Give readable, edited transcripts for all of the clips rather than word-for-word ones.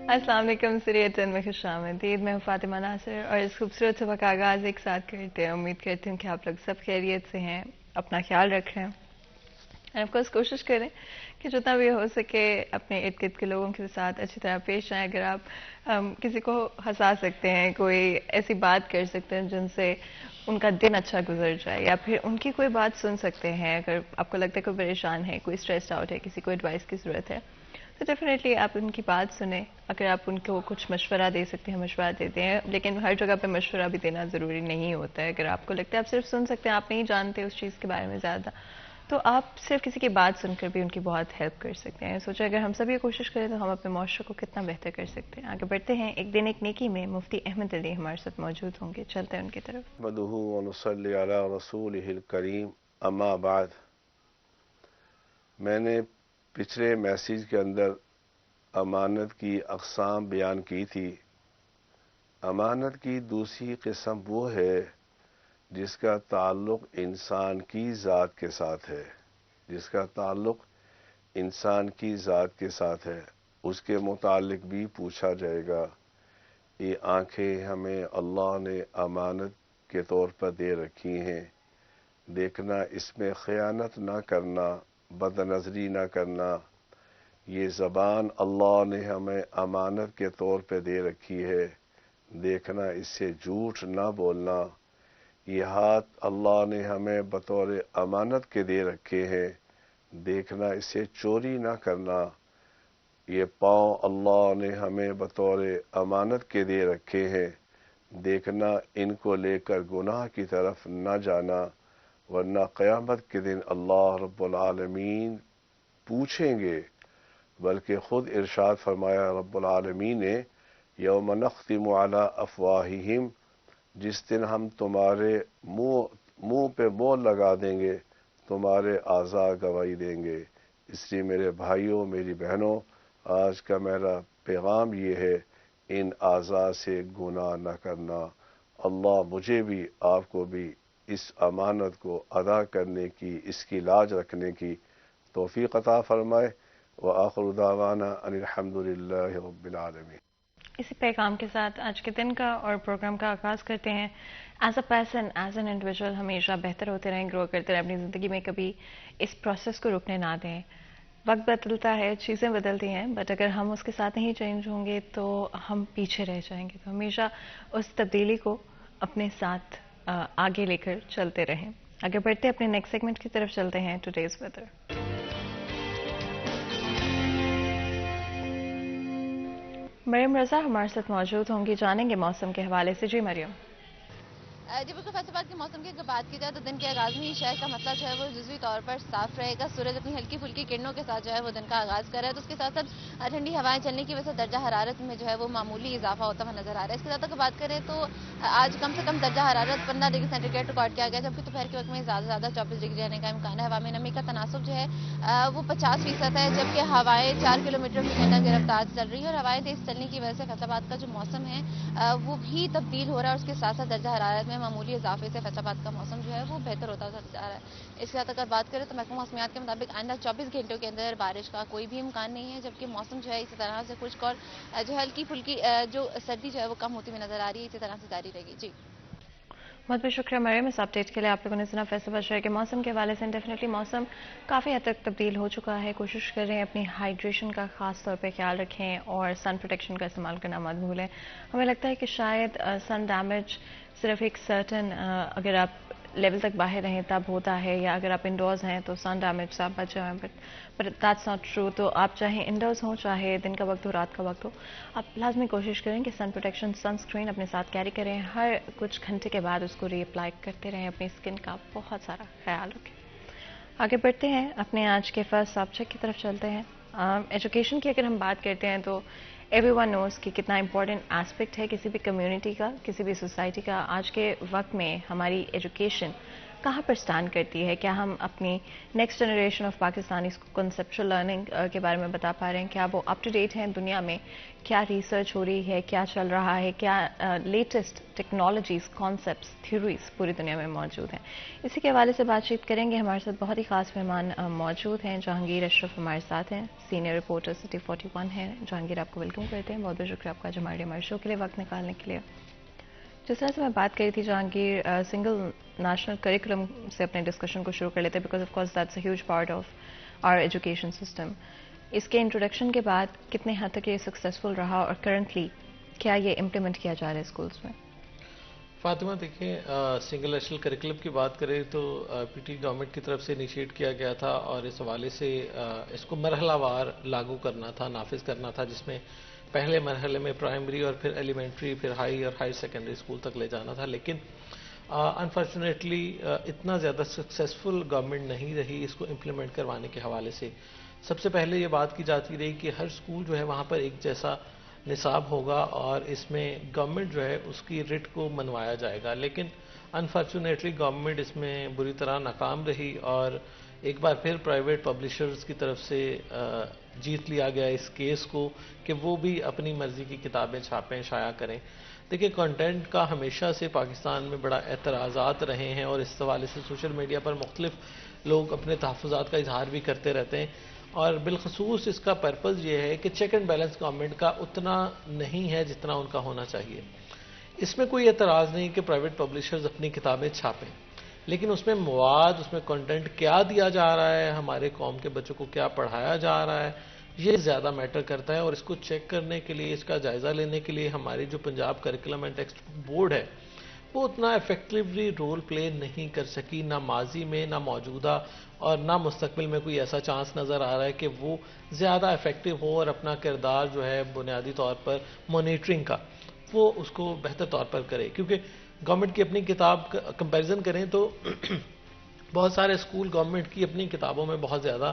السلام علیکم، سریعت میں خوش آمدید. میں ہوں فاطمہ ناصر اور اس خوبصورت صبح کا آغاز ایک ساتھ کرتے ہیں. امید کرتی ہوں کہ آپ لوگ سب خیریت سے ہیں، اپنا خیال رکھ رہے ہیں اور آف کورس کوشش کریں کہ جتنا بھی ہو سکے اپنے ارد گرد کے لوگوں کے ساتھ اچھی طرح پیش آئیں. اگر آپ کسی کو ہنسا سکتے ہیں، کوئی ایسی بات کر سکتے ہیں جن سے ان کا دن اچھا گزر جائے، یا پھر ان کی کوئی بات سن سکتے ہیں، اگر آپ کو لگتا ہے کوئی پریشان ہے، کوئی اسٹریسڈ آؤٹ ہے، کسی کو ایڈوائس کی ضرورت ہے، تو ڈیفینیٹلی آپ ان کی بات سنیں. اگر آپ ان کو کچھ مشورہ دے سکتے ہیں مشورہ دیتے ہیں، لیکن ہر جگہ پہ مشورہ بھی دینا ضروری نہیں ہوتا ہے. اگر آپ کو لگتا ہے آپ صرف سن سکتے ہیں، آپ نہیں جانتے اس چیز کے بارے میں زیادہ، تو آپ صرف کسی کی بات سن کر بھی ان کی بہت ہیلپ کر سکتے ہیں. سوچیں اگر ہم سب یہ کوشش کریں تو ہم اپنے معاشرے کو کتنا بہتر کر سکتے ہیں. آگے بڑھتے ہیں. ایک دن ایک نیکی میں مفتی احمد علی ہمارے ساتھ موجود ہوں گے، چلتے ہیں ان کی طرف. نحمده ونصلي على رسوله الکریم. اما بعد، میں نے پچھلے میسیج کے اندر امانت کی اقسام بیان کی تھی. امانت کی دوسری قسم وہ ہے جس کا تعلق انسان کی ذات کے ساتھ ہے، جس کا تعلق انسان کی ذات کے ساتھ ہے. اس کے متعلق بھی پوچھا جائے گا. یہ آنکھیں ہمیں اللہ نے امانت کے طور پر دے رکھی ہیں. دیکھنا، اس میں خیانت نہ کرنا، بد نظری نہ کرنا. یہ زبان اللہ نے ہمیں امانت کے طور پہ دے رکھی ہے. دیکھنا، اس سے جھوٹ نہ بولنا. یہ ہاتھ اللہ نے ہمیں بطور امانت کے دے رکھے ہیں. دیکھنا، اس سے چوری نہ کرنا. یہ پاؤں اللہ نے ہمیں بطور امانت کے دے رکھے ہیں. دیکھنا، ان کو لے کر گناہ کی طرف نہ جانا، ورنہ قیامت کے دن اللہ رب العالمین پوچھیں گے. بلکہ خود ارشاد فرمایا رب العالمین نے، یوم نختم علی افواہہم، جس دن ہم تمہارے منہ پہ مور لگا دیں گے، تمہارے اعضاء گواہی دیں گے. اس لیے میرے بھائیوں، میری بہنوں، آج کا میرا پیغام یہ ہے، ان اعضاء سے گناہ نہ کرنا. اللہ مجھے بھی آپ کو بھی اس امانت کو ادا کرنے کی، اس کی لاج رکھنے کی توفیق عطا فرمائے. وآخر دعوانا ان الحمد للہ رب العالمین. اسی پیغام کے ساتھ آج کے دن کا اور پروگرام کا آغاز کرتے ہیں. As a person, as an individual ہمیشہ بہتر ہوتے رہیں، گرو کرتے رہیں اپنی زندگی میں. کبھی اس پروسیس کو رکنے نہ دیں. وقت بدلتا ہے، چیزیں بدلتی ہیں، بٹ اگر ہم اس کے ساتھ نہیں چینج ہوں گے تو ہم پیچھے رہ جائیں گے. تو ہمیشہ اس تبدیلی کو اپنے ساتھ آگے لے کر چلتے رہیں. آگے بڑھتے اپنے نیکسٹ سیگمنٹ کی طرف چلتے ہیں، ٹوڈیز ویدر. مریم رضا ہمارے ساتھ موجود ہوں گی، جانیں گے موسم کے حوالے سے. جی مریم. جی بالکل. فیصل آباد کے موسم کی اگر بات کی جائے تو دن کے آغاز میں ہی شہر کا مسئلہ جو ہے وہ جزوی طور پر صاف رہے گا. سورج اپنی ہلکی پھلکی کرنوں کے ساتھ جو ہے وہ دن کا آغاز کر رہا ہے. تو اس کے ساتھ ساتھ ٹھنڈی ہوائیں چلنے کی وجہ سے درجہ حرارت میں جو ہے وہ معمولی اضافہ ہوتا ہوا نظر آ رہا ہے. اس کے ساتھ اگر بات کریں تو آج کم سے کم درجہ حرارت 15 ڈگری سینٹی گریڈ ریکارڈ کیا گیا، جبکہ دوپہر کے وقت میں زیادہ سے زیادہ 24 ڈگری رہنے کا امکان ہے. ہوا میں نمی کا تناسب جو ہے وہ 50% ہے، جبکہ ہوائیں 4 کلومیٹر فی گھنٹہ کی رفتار سے چل رہی ہے. اور ہوائیں تیز چلنے کی وجہ سے فیصل آباد کا جو موسم ہے وہ بھی تبدیل ہو رہا ہے. اور اس کے ساتھ ساتھ درجہ حرارت میں معمولی اضافے سے فیصل آباد کا موسم جو ہے وہ بہتر ہوتا جا رہا ہے. اس کے ساتھ اگر بات کریں تو محکمہ موسمیات کے مطابق آئندہ 24 گھنٹوں کے اندر بارش کا کوئی بھی امکان نہیں ہے، جبکہ موسم جو ہے اسی طرح سے خشک اور جو ہلکی پھلکی جو سردی جو ہے وہ کم ہوتی ہوئی نظر آ رہی ہے، اسی طرح سے جاری رہے گی. جی بہت بہت شکریہ مریم اس اپڈیٹ کے لیے. آپ لوگوں نے سنا فیصل آباد شہر کے موسم کے حوالے سے. ڈیفینیٹلی موسم کافی حد تک تبدیل ہو چکا ہے. کوشش کریں اپنی ہائیڈریشن کا خاص طور پہ خیال رکھیں اور سن پروٹیکشن کا استعمال کرنا مت بھولیں. ہمیں لگتا ہے کہ شاید سن ڈیمیج صرف ایک سرٹن اگر آپ لیول تک باہر رہیں تب ہوتا ہے، یا اگر آپ انڈورز ہیں تو سن ڈیمیج سے آپ بچ جائیں، بٹ دیٹس ناٹ ٹرو. تو آپ چاہے انڈورز ہوں، چاہے دن کا وقت ہو، رات کا وقت ہو، آپ لازمی کوشش کریں کہ سن پروٹیکشن، سن اسکرین اپنے ساتھ کیری کریں. ہر کچھ گھنٹے کے بعد اس کو ری اپلائی کرتے رہیں. اپنی اسکن کا بہت سارا خیال رکھیں. آگے بڑھتے ہیں اپنے آج کے فرسٹ سبجیکٹ کی طرف چلتے ہیں. ایجوکیشن کی اگر ہم بات کرتے ہیں تو ایوری ون نوز کہ کتنا امپورٹنٹ اسپیکٹ ہے کسی بھی کمیونٹی کا، کسی بھی سوسائٹی کا. آج کے وقت میں ہماری ایجوکیشن کہاں پر اسٹینڈ کرتی ہے؟ کیا ہم اپنی next generation of Pakistani conceptual learning کے بارے میں بتا پا رہے ہیں؟ کیا وہ اپ ٹو ڈیٹ ہیں دنیا میں؟ کیا ریسرچ ہو رہی ہے؟ کیا چل رہا ہے؟ کیا لیٹسٹ ٹیکنالوجیز، کانسیپٹس، تھیوریز پوری دنیا میں موجود ہیں؟ اسی کے حوالے سے بات چیت کریں گے. ہمارے ساتھ بہت ہی خاص مہمان موجود ہیں. جہانگیر اشرف ہمارے ساتھ ہیں، سینئر رپورٹر سٹی 41 ہیں. جہانگیر آپ کو ویلکم کرتے ہیں. بہت بہت شکریہ آپ کا ہمارے شو کے لیے وقت نکالنے کے لیے. جس طرح سے میں بات کری تھی جہانگیر، سنگل نیشنل کریکولم سے اپنے ڈسکشن کو شروع کر لیتے ہیں، because of course that's a huge part of our education system. اس کے انٹروڈکشن کے بعد کتنے حد تک یہ سکسیزفل رہا اور کرنٹلی کیا یہ امپلیمنٹ کیا جا رہا ہے اسکولس میں؟ فاطمہ دیکھیں، سنگل نیشنل کریکولم کی بات کریں تو پی ٹی گورنمنٹ کی طرف سے انیشیٹ کیا گیا تھا اور اس حوالے سے اس کو مرحلہ وار لاگو کرنا تھا، نافذ کرنا تھا، جس میں پہلے مرحلے میں پرائمری اور پھر ایلیمنٹری، پھر ہائی اور ہائر سیکنڈری اسکول تک لے جانا تھا. لیکن انفارچونیٹلی اتنا زیادہ سکسیزفل گورنمنٹ نہیں رہی اس کو امپلیمنٹ کروانے کے حوالے سے. سب سے پہلے یہ بات کی جاتی رہی کہ ہر اسکول جو ہے وہاں پر ایک جیسا نصاب ہوگا اور اس میں گورنمنٹ جو ہے اس کی رٹ کو منوایا جائے گا. لیکن انفارچونیٹلی گورنمنٹ اس میں بری طرح ناکام رہی اور ایک بار پھر پرائیویٹ پبلشرز کی طرف سے جیت لیا گیا اس کیس کو کہ وہ بھی اپنی مرضی کی کتابیں چھاپیں، شائع کریں. دیکھیں، کنٹینٹ کا ہمیشہ سے پاکستان میں بڑا اعتراضات رہے ہیں اور اس حوالے سے سوشل میڈیا پر مختلف لوگ اپنے تحفظات کا اظہار بھی کرتے رہتے ہیں. اور بالخصوص اس کا پرپز یہ ہے کہ چیک اینڈ بیلنس گورنمنٹ کا اتنا نہیں ہے جتنا ان کا ہونا چاہیے. اس میں کوئی اعتراض نہیں کہ پرائیویٹ پبلشرز اپنی کتابیں چھاپیں، لیکن اس میں مواد، اس میں کنٹینٹ کیا دیا جا رہا ہے، ہمارے قوم کے بچوں کو کیا پڑھایا جا رہا ہے، یہ زیادہ میٹر کرتا ہے. اور اس کو چیک کرنے کے لیے، اس کا جائزہ لینے کے لیے ہماری جو Punjab curriculum and text board ہے وہ اتنا ایفیکٹولی رول پلے نہیں کر سکی، نہ ماضی میں، نہ موجودہ اور نہ مستقبل میں کوئی ایسا چانس نظر آ رہا ہے کہ وہ زیادہ ایفیکٹو ہو اور اپنا کردار جو ہے بنیادی طور پر مانیٹرنگ کا وہ اس کو بہتر طور پر کرے. کیونکہ گورنمنٹ کی اپنی کتاب کمپیریزن کریں تو بہت سارے اسکول گورنمنٹ کی اپنی کتابوں میں بہت زیادہ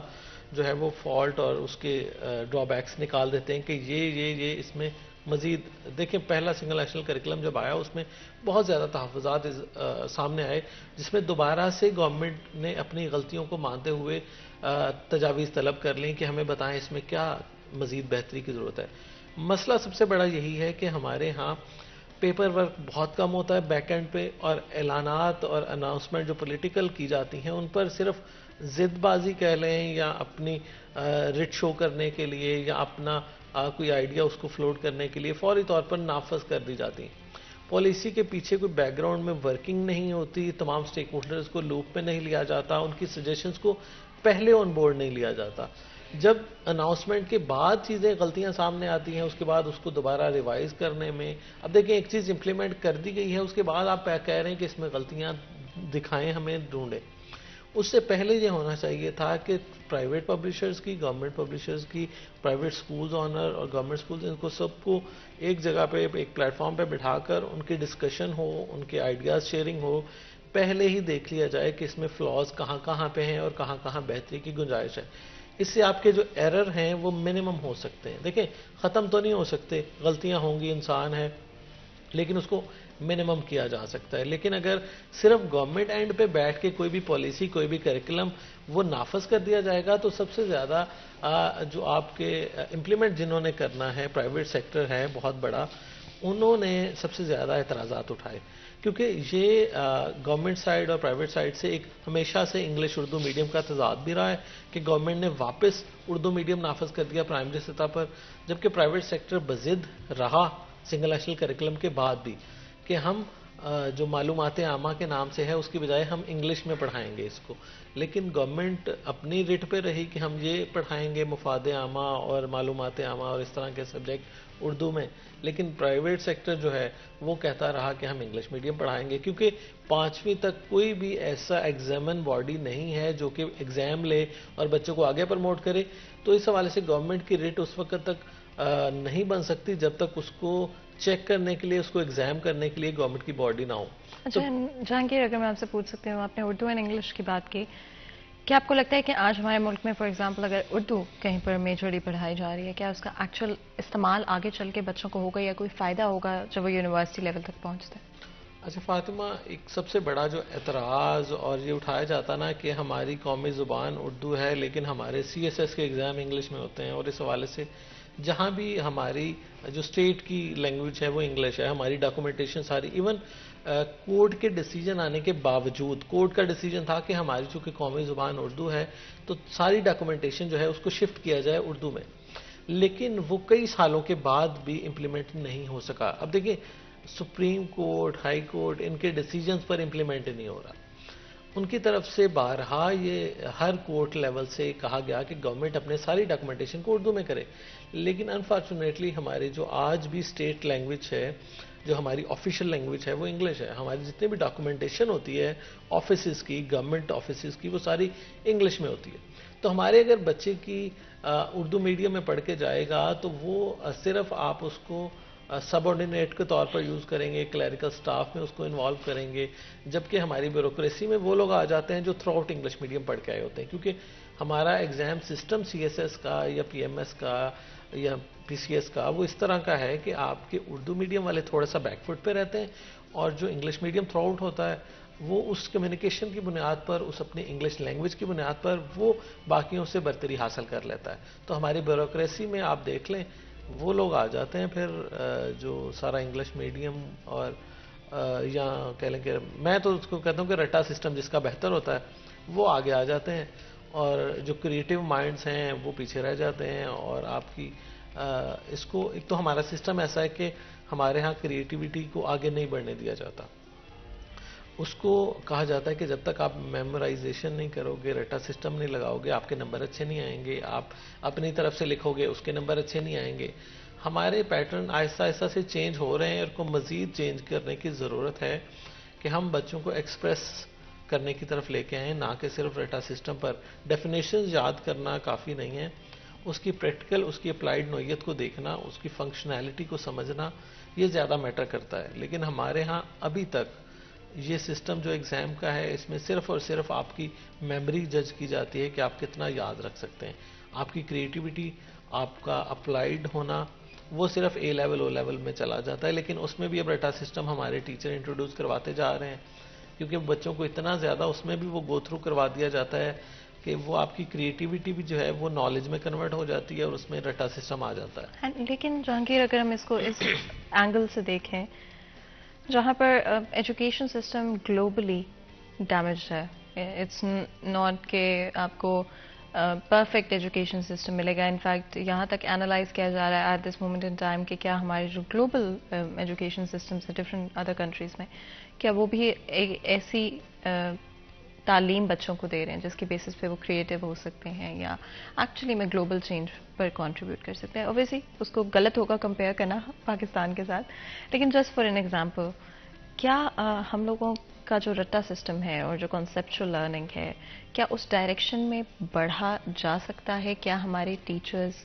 جو ہے وہ فالٹ اور اس کے ڈرا بیکس نکال دیتے ہیں کہ یہ اس میں مزید. دیکھیں، پہلا سنگل نیشنل کریکولم جب آیا اس میں بہت زیادہ تحفظات سامنے آئے، جس میں دوبارہ سے گورنمنٹ نے اپنی غلطیوں کو مانتے ہوئے تجاویز طلب کر لیں کہ ہمیں بتائیں اس میں کیا مزید بہتری کی ضرورت ہے. مسئلہ سب سے بڑا یہی ہے کہ ہمارے ہاں پیپر ورک بہت کم ہوتا ہے بیک اینڈ پہ، اور اعلانات اور اناؤنسمنٹ جو پولیٹیکل کی جاتی ہیں ان پر صرف ضد بازی کہہ لیں یا اپنی رٹ شو کرنے کے لیے یا اپنا کوئی آئیڈیا اس کو فلوٹ کرنے کے لیے فوری طور پر نافذ کر دی جاتی ہیں. پالیسی کے پیچھے کوئی بیک گراؤنڈ میں ورکنگ نہیں ہوتی، تمام سٹیک ہولڈرز کو لوپ میں نہیں لیا جاتا، ان کی سجیشنز کو پہلے آن بورڈ نہیں لیا جاتا. جب اناؤنسمنٹ کے بعد چیزیں غلطیاں سامنے آتی ہیں اس کے بعد اس کو دوبارہ ریوائز کرنے میں، اب دیکھیں ایک چیز امپلیمنٹ کر دی گئی ہے اس کے بعد آپ کہہ رہے ہیں کہ اس میں غلطیاں دکھائیں، ہمیں ڈھونڈیں. اس سے پہلے یہ ہونا چاہیے تھا کہ پرائیویٹ پبلشرز کی، گورنمنٹ پبلشرز کی، پرائیویٹ سکولز آنر اور گورنمنٹ سکولز، ان کو سب کو ایک جگہ پہ، ایک پلیٹ فارم پہ بٹھا کر ان کی ڈسکشن ہو، ان کے آئیڈیاز شیئرنگ ہو. پہلے ہی دیکھ لیا جائے کہ اس میں فلاز کہاں کہاں پہ ہیں اور کہاں کہاں بہتری کی گنجائش ہے. اس سے آپ کے جو ایرر ہیں وہ منیمم ہو سکتے ہیں. دیکھیں، ختم تو نہیں ہو سکتے، غلطیاں ہوں گی، انسان ہے، لیکن اس کو منیمم کیا جا سکتا ہے. لیکن اگر صرف گورنمنٹ اینڈ پہ بیٹھ کے کوئی بھی پالیسی، کوئی بھی کریکولم وہ نافذ کر دیا جائے گا تو سب سے زیادہ جو آپ کے امپلیمنٹ جنہوں نے کرنا ہے، پرائیویٹ سیکٹر ہے بہت بڑا، انہوں نے سب سے زیادہ اعتراضات اٹھائے. کیونکہ یہ گورنمنٹ سائڈ اور پرائیویٹ سائڈ سے ایک ہمیشہ سے انگلش اردو میڈیم کا تضاد بھی رہا ہے کہ گورنمنٹ نے واپس اردو میڈیم نافذ کر دیا پرائمری سطح پر، جبکہ پرائیویٹ سیکٹر بضد رہا سنگل نیشنل کریکولم کے بعد بھی کہ ہم جو معلومات عامہ کے نام سے ہے اس کی بجائے ہم انگلش میں پڑھائیں گے اس کو. لیکن گورنمنٹ اپنی رٹ پہ رہی کہ ہم یہ پڑھائیں گے مفاد عامہ اور معلومات عامہ اور اس طرح کے سبجیکٹ اردو میں، لیکن پرائیویٹ سیکٹر جو ہے وہ کہتا رہا کہ ہم انگلش میڈیم پڑھائیں گے. کیونکہ 5ویں تک کوئی بھی ایسا ایگزامن باڈی نہیں ہے جو کہ ایگزام لے اور بچوں کو آگے پروموٹ کرے. تو اس حوالے سے گورنمنٹ کی رٹ اس وقت تک نہیں بن سکتی جب تک اس کو چیک کرنے کے لیے، اس کو ایگزام کرنے کے لیے گورنمنٹ کی باڈی نہ ہو. اچھا جہانگیر، اگر میں آپ سے پوچھ سکتی ہوں، آپ نے اردو اینڈ انگلش کی بات کی، کیا آپ کو لگتا ہے کہ آج ہمارے ملک میں فار ایگزامپل اگر اردو کہیں پر میجرلی پڑھائی جا رہی ہے، کیا اس کا ایکچوئل استعمال آگے چل کے بچوں کو ہوگا یا کوئی فائدہ ہوگا جب وہ یونیورسٹی لیول تک پہنچتے ہیں؟ اچھا فاطمہ، ایک سب سے بڑا جو اعتراض اور یہ اٹھایا جاتا نا کہ ہماری قومی زبان اردو ہے لیکن ہمارے CSS کے ایگزام انگلش میں ہوتے ہیں، اور اس حوالے سے جہاں بھی ہماری جو اسٹیٹ کی لینگویج ہے وہ انگلش ہے، ہماری ڈاکومنٹیشن ساری، ایون کورٹ کے ڈیسیجن آنے کے باوجود، کورٹ کا ڈیسیجن تھا کہ ہماری چونکہ قومی زبان اردو ہے تو ساری ڈاکومنٹیشن جو ہے اس کو شفٹ کیا جائے اردو میں، لیکن وہ کئی سالوں کے بعد بھی امپلیمنٹ نہیں ہو سکا. اب دیکھیں سپریم کورٹ، ہائی کورٹ، ان کے ڈیسیجنز پر امپلیمنٹ نہیں ہو رہا. ان کی طرف سے بارہا یہ ہر کورٹ لیول سے کہا گیا کہ گورنمنٹ اپنے ساری ڈاکومنٹیشن کو اردو میں کرے، لیکن انفارچونیٹلی ہماری جو آج بھی اسٹیٹ لینگویج ہے، جو ہماری آفیشیل لینگویج ہے وہ انگلش ہے. ہماری جتنی بھی ڈاکومنٹیشن ہوتی ہے آفیسز کی، گورنمنٹ آفیسز کی، وہ ساری انگلش میں ہوتی ہے. تو ہمارے اگر بچے کی اردو میڈیم میں پڑھ کے جائے گا تو وہ صرف آپ اس کو سب آرڈینیٹ کے طور پر یوز کریں گے، کلیریکل سٹاف میں اس کو انوالو کریں گے، جبکہ ہماری بیوروکریسی میں وہ لوگ آ جاتے ہیں جو تھرو آؤٹ انگلش میڈیم پڑھ کے آئے ہوتے ہیں. کیونکہ ہمارا ایگزام سسٹم CSS کا یا PMS کا یا PCS کا وہ اس طرح کا ہے کہ آپ کے اردو میڈیم والے تھوڑا سا بیک فٹ پہ رہتے ہیں، اور جو انگلش میڈیم تھرو آؤٹ ہوتا ہے وہ اس کمیونیکیشن کی بنیاد پر، اس اپنی انگلش لینگویج کی بنیاد پر وہ باقیوں سے برتری حاصل کر لیتا ہے. تو ہماری بیوروکریسی میں آپ دیکھ لیں وہ لوگ آ جاتے ہیں پھر جو سارا انگلش میڈیم اور یا کہہ لیں کہ میں تو اس کو کہتا ہوں کہ رٹا سسٹم جس کا بہتر ہوتا ہے وہ آگے آ جاتے ہیں، اور جو کریٹیو مائنڈز ہیں وہ پیچھے رہ جاتے ہیں. اور آپ کی اس کو ایک تو ہمارا سسٹم ایسا ہے کہ ہمارے ہاں کریٹیوٹی کو آگے نہیں بڑھنے دیا جاتا. اس کو کہا جاتا ہے کہ جب تک آپ میمورائزیشن نہیں کرو گے، رٹا سسٹم نہیں لگاؤ گے، آپ کے نمبر اچھے نہیں آئیں گے. آپ اپنی طرف سے لکھو گے، اس کے نمبر اچھے نہیں آئیں گے. ہمارے پیٹرن آہستہ آہستہ سے چینج ہو رہے ہیں، اور کو مزید چینج کرنے کی ضرورت ہے کہ ہم بچوں کو ایکسپریس کرنے کی طرف لے کے آئیں، نہ کہ صرف رٹا سسٹم پر. ڈیفینیشنز یاد کرنا کافی نہیں ہے، اس کی پریکٹیکل، اس کی اپلائیڈ نوعیت کو دیکھنا، اس کی فنکشنالٹی کو سمجھنا، یہ زیادہ میٹر کرتا ہے. لیکن ہمارے ہاں ابھی تک یہ سسٹم جو ایگزام کا ہے اس میں صرف اور صرف آپ کی میموری جج کی جاتی ہے کہ آپ کتنا یاد رکھ سکتے ہیں. آپ کی کریٹیوٹی، آپ کا اپلائیڈ ہونا وہ صرف A لیول O لیول میں چلا جاتا ہے. لیکن اس میں بھی اب رٹا سسٹم ہمارے ٹیچر انٹروڈیوس کرواتے جا رہے ہیں، کیونکہ بچوں کو اتنا زیادہ اس میں بھی وہ گو تھرو کروا دیا جاتا ہے کہ وہ آپ کی کریٹیوٹی بھی جو ہے وہ نالج میں کنورٹ ہو جاتی ہے، اور اس میں رٹا سسٹم آ جاتا ہے. لیکن جہانگیر اگر ہم اس کو اس اینگل سے دیکھیں جہاں پر ایجوکیشن سسٹم گلوبلی ڈیمیجڈ ہے، اٹس ناٹ کہ آپ کو پرفیکٹ ایجوکیشن سسٹم ملے گا. انفیکٹ یہاں تک انالائز کیا جا رہا ہے at this moment in time کہ کیا ہمارے جو گلوبل ایجوکیشن سسٹمس ہے ڈفرینٹ ادر کنٹریز میں، کیا وہ بھی ایسی تعلیم بچوں کو دے رہے ہیں جس کی بیسس پہ وہ کریٹو ہو سکتے ہیں یا ایکچولی میں گلوبل چینج پر کنٹریبیوٹ کر سکتے ہیں. اوبیسلی اس کو غلط ہوگا کمپیئر کرنا پاکستان کے ساتھ، لیکن جسٹ فار این ایگزامپل کیا ہم لوگوں کا جو رٹا سسٹم ہے اور جو کنسیپچل لرننگ ہے کیا اس ڈائریکشن میں بڑھا جا سکتا ہے؟ کیا ہمارے ٹیچرز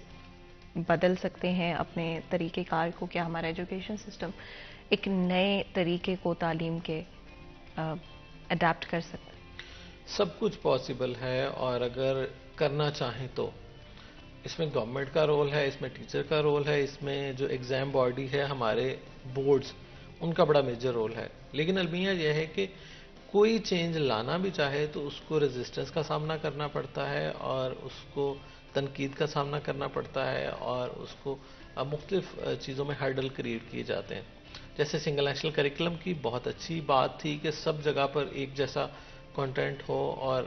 بدل سکتے ہیں اپنے طریقہ کار کو؟ کیا ہمارا ایجوکیشن سسٹم ایک نئے طریقے کو تعلیم کے اڈیپٹ کر سکتا ہے؟ سب کچھ پاسبل ہے، اور اگر کرنا چاہیں تو اس میں گورنمنٹ کا رول ہے، اس میں ٹیچر کا رول ہے، اس میں جو ایگزام باڈی ہے ہمارے بورڈز ان کا بڑا میجر رول ہے. لیکن المیہ یہ ہے کہ کوئی چینج لانا بھی چاہے تو اس کو ریزسٹنس کا سامنا کرنا پڑتا ہے، اور اس کو تنقید کا سامنا کرنا پڑتا ہے، اور اس کو مختلف چیزوں میں ہرڈل کریٹ کیے جاتے ہیں. جیسے سنگل نیشنل کریکلم کی بہت اچھی بات تھی کہ سب جگہ پر ایک جیسا کنٹینٹ ہو اور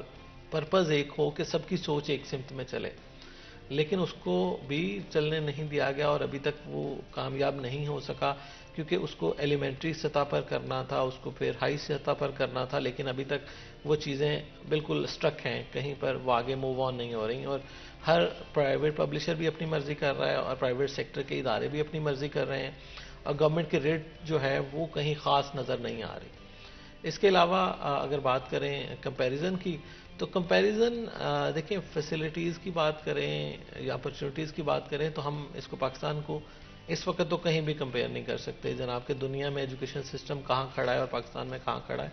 پرپز ایک ہو کہ سب کی سوچ ایک سمت میں چلے، لیکن اس کو بھی چلنے نہیں دیا گیا، اور ابھی تک وہ کامیاب نہیں ہو سکا کیونکہ اس کو ایلیمنٹری سطح پر کرنا تھا، اس کو پھر ہائی سطح پر کرنا تھا. لیکن ابھی تک وہ چیزیں بالکل سٹرک ہیں کہیں پر، وہ آگے موو آن نہیں ہو رہی، اور ہر پرائیویٹ پبلشر بھی اپنی مرضی کر رہا ہے، اور پرائیویٹ سیکٹر کے ادارے بھی اپنی مرضی کر رہے ہیں، اور گورنمنٹ کے ریٹ جو ہے وہ کہیں خاص نظر نہیں آ رہی. اس کے علاوہ اگر بات کریں کمپیریزن کی تو کمپیریزن دیکھیں فیسلٹیز کی بات کریں یا اپرچونیٹیز کی بات کریں تو ہم اس کو پاکستان کو اس وقت تو کہیں بھی کمپیئر نہیں کر سکتے جناب کہ دنیا میں ایجوکیشن سسٹم کہاں کھڑا ہے اور پاکستان میں کہاں کھڑا ہے.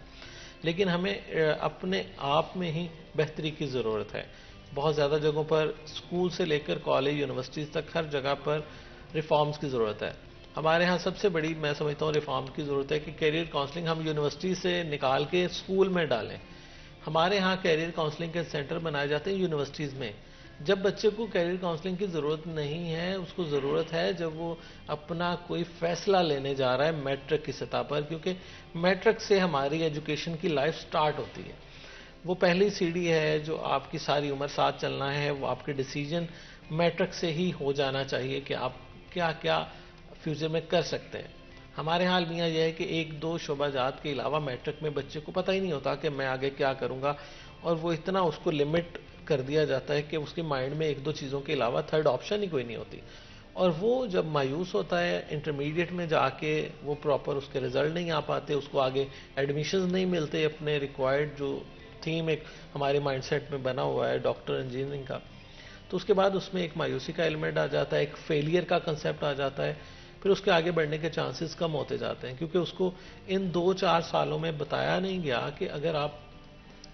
لیکن ہمیں اپنے آپ میں ہی بہتری کی ضرورت ہے. بہت زیادہ جگہوں پر اسکول سے لے کر کالج یونیورسٹیز تک ہر جگہ پر ریفارمز کی ضرورت ہے. ہمارے ہاں سب سے بڑی میں سمجھتا ہوں ریفارم کی ضرورت ہے کہ کیریئر کاؤنسلنگ ہم یونیورسٹی سے نکال کے اسکول میں ڈالیں. ہمارے ہاں کیریئر کاؤنسلنگ کے سینٹر بنائے جاتے ہیں یونیورسٹیز میں. جب بچے کو کیریئر کاؤنسلنگ کی ضرورت نہیں ہے, اس کو ضرورت ہے جب وہ اپنا کوئی فیصلہ لینے جا رہا ہے میٹرک کی سطح پر, کیونکہ میٹرک سے ہماری ایجوکیشن کی لائف سٹارٹ ہوتی ہے. وہ پہلی سیڑھی ہے جو آپ کی ساری عمر ساتھ چلنا ہے. وہ آپ کے ڈیسیجن میٹرک سے ہی ہو جانا چاہیے کہ آپ کیا کیا فیوچر میں کر سکتے ہیں. ہمارے حال میاں یہ ہے کہ ایک دو شعبہ جات کے علاوہ میٹرک میں بچے کو پتہ ہی نہیں ہوتا کہ میں آگے کیا کروں گا, اور وہ اتنا اس کو لمٹ کر دیا جاتا ہے کہ اس کے مائنڈ میں ایک دو چیزوں کے علاوہ تھرڈ آپشن ہی کوئی نہیں ہوتی. اور وہ جب مایوس ہوتا ہے انٹرمیڈیٹ میں جا کے, وہ پراپر اس کے رزلٹ نہیں آ پاتے, اس کو آگے ایڈمیشنز نہیں ملتے اپنے ریکوائرڈ جو تھیم ایک ہمارے مائنڈ سیٹ میں بنا ہوا ہے ڈاکٹر انجینئرنگ کا, تو اس کے بعد اس میں ایک مایوسی کا ایلیمنٹ آ جاتا ہے, ایک فیلئر کا کنسیپٹ آ جاتا ہے. پھر اس کے آگے بڑھنے کے چانسز کم ہوتے جاتے ہیں, کیونکہ اس کو ان 2-4 سالوں میں بتایا نہیں گیا کہ اگر آپ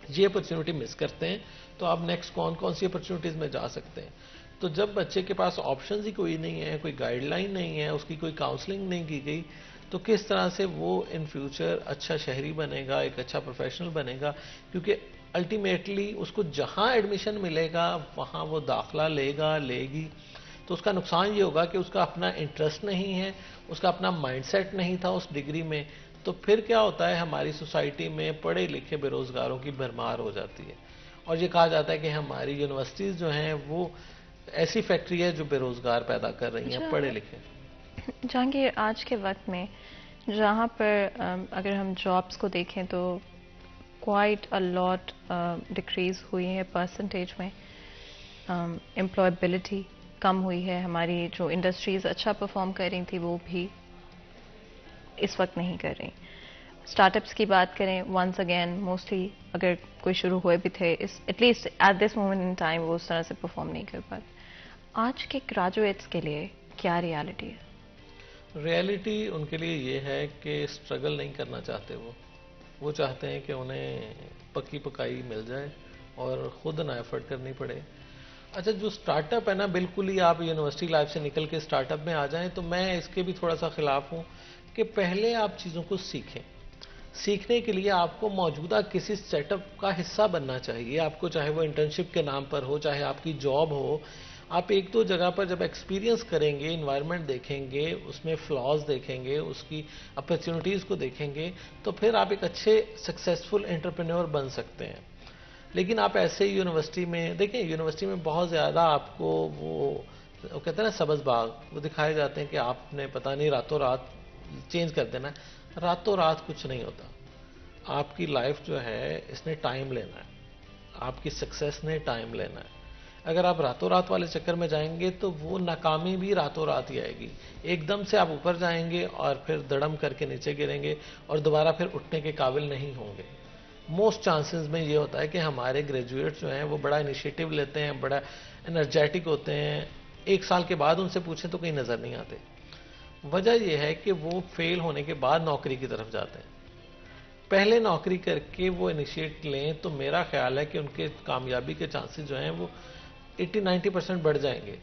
یہ اپرچونٹی مس کرتے ہیں تو آپ نیکسٹ کون سی اپرچونٹیز میں جا سکتے ہیں. تو جب بچے کے پاس آپشنز ہی کوئی نہیں ہے, کوئی گائیڈ لائن نہیں ہے, اس کی کوئی کاؤنسلنگ نہیں کی گئی, تو کس طرح سے وہ ان فیوچر اچھا شہری بنے گا, ایک اچھا پروفیشنل بنے گا. کیونکہ الٹیمیٹلی اس کو جہاں ایڈمیشن ملے گا وہاں وہ داخلہ لے گی, تو اس کا نقصان یہ ہوگا کہ اس کا اپنا انٹرسٹ نہیں ہے, اس کا اپنا مائنڈ سیٹ نہیں تھا اس ڈگری میں. تو پھر کیا ہوتا ہے, ہماری سوسائٹی میں پڑھے لکھے بے روزگاروں کی بھرمار ہو جاتی ہے, اور یہ کہا جاتا ہے کہ ہماری یونیورسٹیز جو ہیں وہ ایسی فیکٹری ہے جو بے روزگار پیدا کر رہی ہیں پڑھے لکھے. جہانگیر, آج کے وقت میں جہاں پر اگر ہم جابس کو دیکھیں تو کوائٹ اے لاٹ ڈکریز ہوئی ہے پرسنٹیج میں, امپلائبلٹی کم ہوئی ہے. ہماری جو انڈسٹریز اچھا پرفارم کر رہی تھی وہ بھی اس وقت نہیں کر رہی. اسٹارٹ اپس کی بات کریں, ونس اگین موسٹلی اگر کوئی شروع ہوئے بھی تھے, at least at this moment in time وہ اس طرح سے پرفارم نہیں کر پاتے. آج کے گریجویٹس کے لیے کیا ریالٹی ہے؟ ریالٹی ان کے لیے یہ ہے کہ اسٹرگل نہیں کرنا چاہتے. وہ چاہتے ہیں کہ انہیں پکی پکائی مل جائے اور خود نہ ایفرٹ کرنی پڑے. اچھا, جو سٹارٹ اپ ہے نا, بالکل ہی آپ یونیورسٹی لائف سے نکل کے سٹارٹ اپ میں آ جائیں, تو میں اس کے بھی تھوڑا سا خلاف ہوں کہ پہلے آپ چیزوں کو سیکھیں. سیکھنے کے لیے آپ کو موجودہ کسی سیٹ اپ کا حصہ بننا چاہیے. آپ کو چاہے وہ انٹرنشپ کے نام پر ہو, چاہے آپ کی جاب ہو, آپ ایک دو جگہ پر جب ایکسپیرینس کریں گے, انوائرمنٹ دیکھیں گے, اس میں فلاز دیکھیں گے, اس کی اپرچونٹیز کو دیکھیں گے, تو پھر آپ ایک اچھے سکسیسفل انٹرپرینور بن سکتے ہیں. لیکن آپ ایسے ہی یونیورسٹی میں دیکھیں, یونیورسٹی میں بہت زیادہ آپ کو وہ کہتے ہیں نا سبز باغ, وہ دکھائے جاتے ہیں کہ آپ نے پتہ نہیں راتوں رات چینج کر دینا. راتوں رات کچھ نہیں ہوتا. آپ کی لائف جو ہے اس نے ٹائم لینا ہے, آپ کی سکسیس نے ٹائم لینا ہے. اگر آپ راتوں رات والے چکر میں جائیں گے تو وہ ناکامی بھی راتوں رات ہی آئے گی. ایک دم سے آپ اوپر جائیں گے اور پھر دڑم کر کے نیچے گریں گے اور دوبارہ پھر اٹھنے کے قابل نہیں ہوں گے. موسٹ چانسز میں یہ ہوتا ہے کہ ہمارے گریجویٹ جو ہیں وہ بڑا انیشیٹو لیتے ہیں, بڑا انرجیٹک ہوتے ہیں, 1 سال کے بعد ان سے پوچھیں تو کہیں نظر نہیں آتے. وجہ یہ ہے کہ وہ فیل ہونے کے بعد نوکری کی طرف جاتے ہیں. پہلے نوکری کر کے وہ انیشیٹ لیں تو میرا خیال ہے کہ ان کے کامیابی کے چانسز جو ہیں وہ 80-90% بڑھ جائیں گے.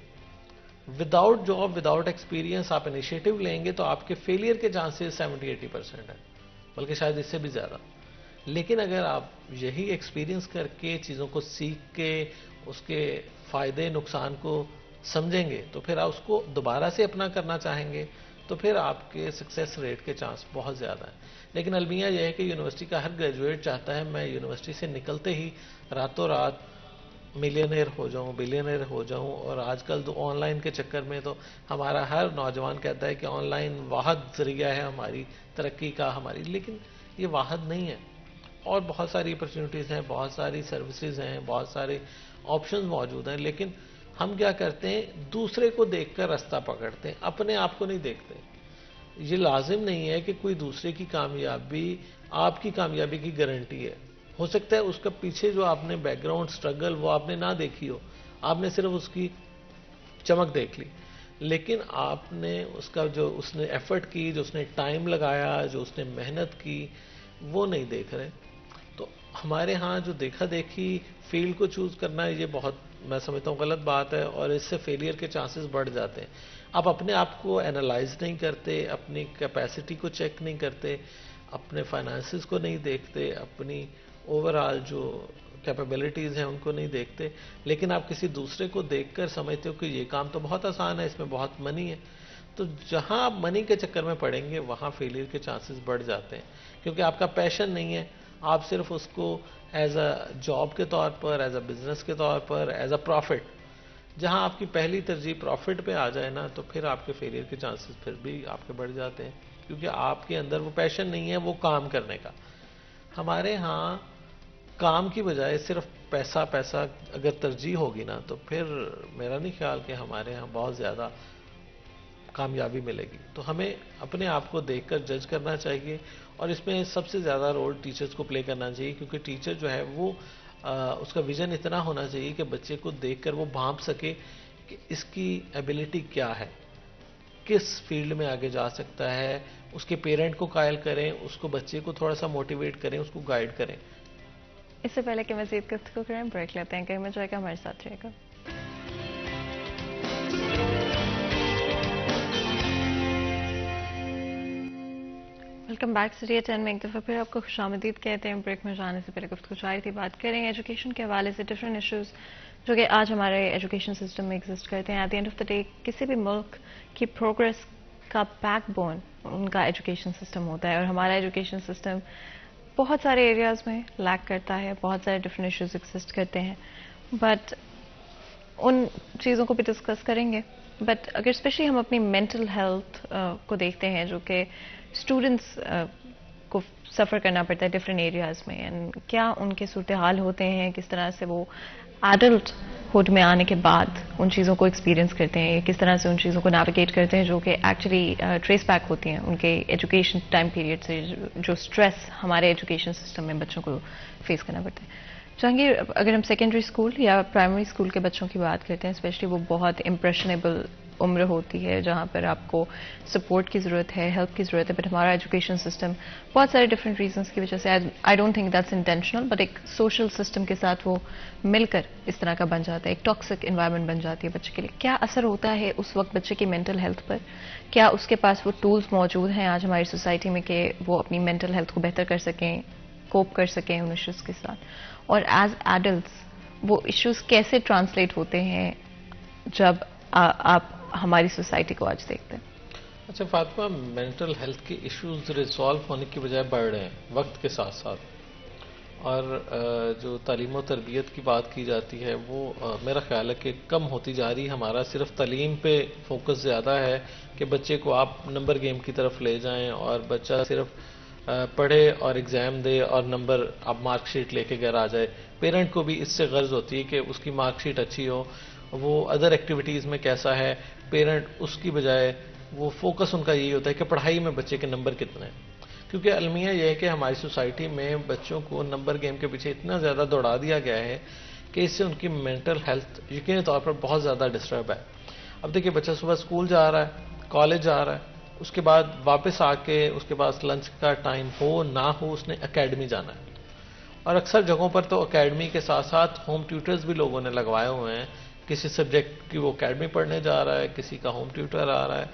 وداؤٹ جاب, وداؤٹ ایکسپیرینس آپ انیشیٹو لیں گے تو آپ کے فیلئر کے چانسز 70-80% ہیں, بلکہ شاید اس سے بھی زیادہ. لیکن اگر آپ یہی ایکسپیرینس کر کے چیزوں کو سیکھ کے اس کے فائدے نقصان کو سمجھیں گے تو پھر آپ اس کو دوبارہ سے اپنا کرنا چاہیں گے تو پھر آپ کے سکسیس ریٹ کے چانس بہت زیادہ ہیں. لیکن المیہ یہ ہے کہ یونیورسٹی کا ہر گریجویٹ چاہتا ہے میں یونیورسٹی سے نکلتے ہی راتوں رات ملینئر ہو جاؤں, بلینئر ہو جاؤں. اور آج کل تو آن لائن کے چکر میں تو ہمارا ہر نوجوان کہتا ہے کہ آن لائن واحد ذریعہ ہے ہماری ترقی کا, ہماری. لیکن یہ واحد نہیں ہے, اور بہت ساری اپرچونٹیز ہیں, بہت ساری سروسز ہیں, بہت سارے آپشنز موجود ہیں. لیکن ہم کیا کرتے ہیں, دوسرے کو دیکھ کر راستہ پکڑتے ہیں, اپنے آپ کو نہیں دیکھتے. یہ لازم نہیں ہے کہ کوئی دوسرے کی کامیابی آپ کی کامیابی کی گارنٹی ہے. ہو سکتا ہے اس کا پیچھے جو آپ نے بیک گراؤنڈ سٹرگل وہ آپ نے نہ دیکھی ہو, آپ نے صرف اس کی چمک دیکھ لی, لیکن آپ نے اس کا جو اس نے ایفرٹ کی, جو اس نے ٹائم لگایا, جو اس نے محنت کی, وہ نہیں دیکھ رہے. تو ہمارے ہاں جو دیکھا دیکھی فیلڈ کو چوز کرنا ہے, یہ بہت میں سمجھتا ہوں غلط بات ہے, اور اس سے فیلئر کے چانسز بڑھ جاتے ہیں. آپ اپنے آپ کو اینالائز نہیں کرتے، اپنی کیپیسٹی کو چیک نہیں کرتے، اپنے فائنانسز کو نہیں دیکھتے، اپنی اوورآل جو کیپیبلٹیز ہیں ان کو نہیں دیکھتے، لیکن آپ کسی دوسرے کو دیکھ کر سمجھتے ہو کہ یہ کام تو بہت آسان ہے، اس میں بہت منی ہے، تو جہاں آپ منی کے چکر میں پڑیں گے وہاں فیلئر کے چانسز بڑھ جاتے ہیں، کیونکہ آپ کا پیشن نہیں ہے، آپ صرف اس کو ایز اے جاب کے طور پر، ایز اے بزنس کے طور پر، ایز اے پروفٹ، جہاں آپ کی پہلی ترجیح پروفٹ پہ آ جائے نا، تو پھر آپ کے فیلئر کے چانسز پھر بھی آپ کے بڑھ جاتے ہیں، کیونکہ آپ کے اندر وہ پیشن نہیں ہے وہ کام کرنے کا۔ ہمارے ہاں کام کی بجائے صرف پیسہ پیسہ اگر ترجیح ہوگی نا، تو پھر میرا نہیں خیال کہ ہمارے ہاں بہت زیادہ کامیابی ملے گی۔ تو ہمیں اپنے آپ کو دیکھ کر جج کرنا چاہیے، اور اس میں سب سے زیادہ رول ٹیچرز کو پلے کرنا چاہیے، کیونکہ ٹیچر جو ہے وہ اس کا ویژن اتنا ہونا چاہیے کہ بچے کو دیکھ کر وہ بھانپ سکے کہ اس کی ایبیلٹی کیا ہے، کس فیلڈ میں آگے جا سکتا ہے، اس کے پیرنٹ کو قائل کریں، اس کو بچے کو تھوڑا سا موٹیویٹ کریں، اس کو گائیڈ کریں۔ اس سے پہلے کہ مزید گفتگو کریں بریک لیتے ہیں، کہیں میں جائے گا ہمارے ساتھ رہے گا۔ ویلکم بیک سٹوڈیو 10 میں ایک دفعہ پھر آپ کو خوش آمدید کہتے ہیں۔ بریک میں جانے سے پہلے گفتگو جاری تھی، بات کریں ایجوکیشن کے حوالے سے ڈفرینٹ ایشوز جو کہ آج ہمارے ایجوکیشن سسٹم میں ایگزسٹ کرتے ہیں۔ At the end of the day کسی بھی ملک کی پروگریس کا بیک بون ان کا ایجوکیشن سسٹم ہوتا ہے، اور ہمارا ایجوکیشن سسٹم بہت سارے ایریاز میں لیک کرتا ہے، بہت سارے ڈفرینٹ ایشوز ایگزسٹ کرتے ہیں، بٹ ان چیزوں کو بھی ڈسکس کریں گے۔ بٹ اگر اسپیشلی ہم اپنی مینٹل ہیلتھ کو دیکھتے ہیں جو کہ اسٹوڈنٹس کو سفر کرنا پڑتا ہے ڈفرینٹ ایریاز میں، کیا ان کے صورتحال ہوتے ہیں، کس طرح سے وہ ایڈلٹ ہوڈ میں آنے کے بعد ان چیزوں کو ایکسپیرینس کرتے ہیں، کس طرح سے ان چیزوں کو نیویگیٹ کرتے ہیں جو کہ ایکچولی ٹریس بیک ہوتی ہیں ان کے ایجوکیشن ٹائم پیریڈ سے، جو اسٹریس ہمارے ایجوکیشن سسٹم میں بچوں کو فیس کرنا پڑتا ہے۔ جہانگیر، اگر ہم سیکنڈری اسکول یا پرائمری اسکول کے بچوں کی بات کرتے ہیں، اسپیشلی وہ بہت امپریشنیبل عمر ہوتی ہے جہاں پر آپ کو سپورٹ کی ضرورت ہے، ہیلپ کی ضرورت ہے، بٹ ہمارا ایجوکیشن سسٹم بہت سارے ڈفرینٹ ریزنس کی وجہ سے، I don't think that's intentional, but ایک سوشل سسٹم کے ساتھ وہ مل کر اس طرح کا بن جاتا ہے، ایک ٹاکسک انوائرمنٹ بن جاتی ہے بچے کے لیے۔ کیا اثر ہوتا ہے اس وقت بچے کی مینٹل ہیلتھ پر؟ کیا اس کے پاس وہ ٹولز موجود ہیں آج ہماری سوسائٹی میں کہ وہ اپنی مینٹل ہیلتھ کو بہتر کر سکیں، کوپ کر سکیں ان ایشوز کے ساتھ؟ اور ایز ایڈلٹس وہ ایشوز کیسے ٹرانسلیٹ ہوتے ہیں جب آپ ہماری سوسائٹی کو آج دیکھتے ہیں؟ اچھا فاطمہ، مینٹل ہیلتھ کے ایشوز ریزالو ہونے کی بجائے بڑھ رہے ہیں وقت کے ساتھ ساتھ، اور جو تعلیم و تربیت کی بات کی جاتی ہے وہ میرا خیال ہے کہ کم ہوتی جا رہی ہے۔ ہمارا صرف تعلیم پہ فوکس زیادہ ہے کہ بچے کو آپ نمبر گیم کی طرف لے جائیں، اور بچہ صرف پڑھے اور ایگزام دے اور نمبر اب مارک شیٹ لے کے گھر آ جائے۔ پیرنٹ کو بھی اس سے غرض ہوتی ہے کہ اس کی مارک شیٹ اچھی ہو، وہ ادر ایکٹیویٹیز میں کیسا ہے، پیرنٹ اس کی بجائے وہ فوکس ان کا یہی ہوتا ہے کہ پڑھائی میں بچے کے نمبر کتنے ہیں، کیونکہ المیہ یہ ہے کہ ہماری سوسائٹی میں بچوں کو نمبر گیم کے پیچھے اتنا زیادہ دوڑا دیا گیا ہے کہ اس سے ان کی مینٹل ہیلتھ یقینی طور پر بہت زیادہ ڈسٹرب ہے۔ اب دیکھیے بچہ صبح اسکول جا رہا ہے، کالج جا رہا ہے، اس کے بعد واپس آ کے اس کے پاس لنچ کا ٹائم ہو نہ ہو اس نے اکیڈمی جانا ہے، اور اکثر جگہوں پر تو اکیڈمی کے ساتھ ساتھ ہوم ٹیوٹرز بھی لوگوں نے لگوائے ہوئے ہیں، کسی سبجیکٹ کی وہ اکیڈمی پڑھنے جا رہا ہے، کسی کا ہوم ٹیوٹر آ رہا ہے،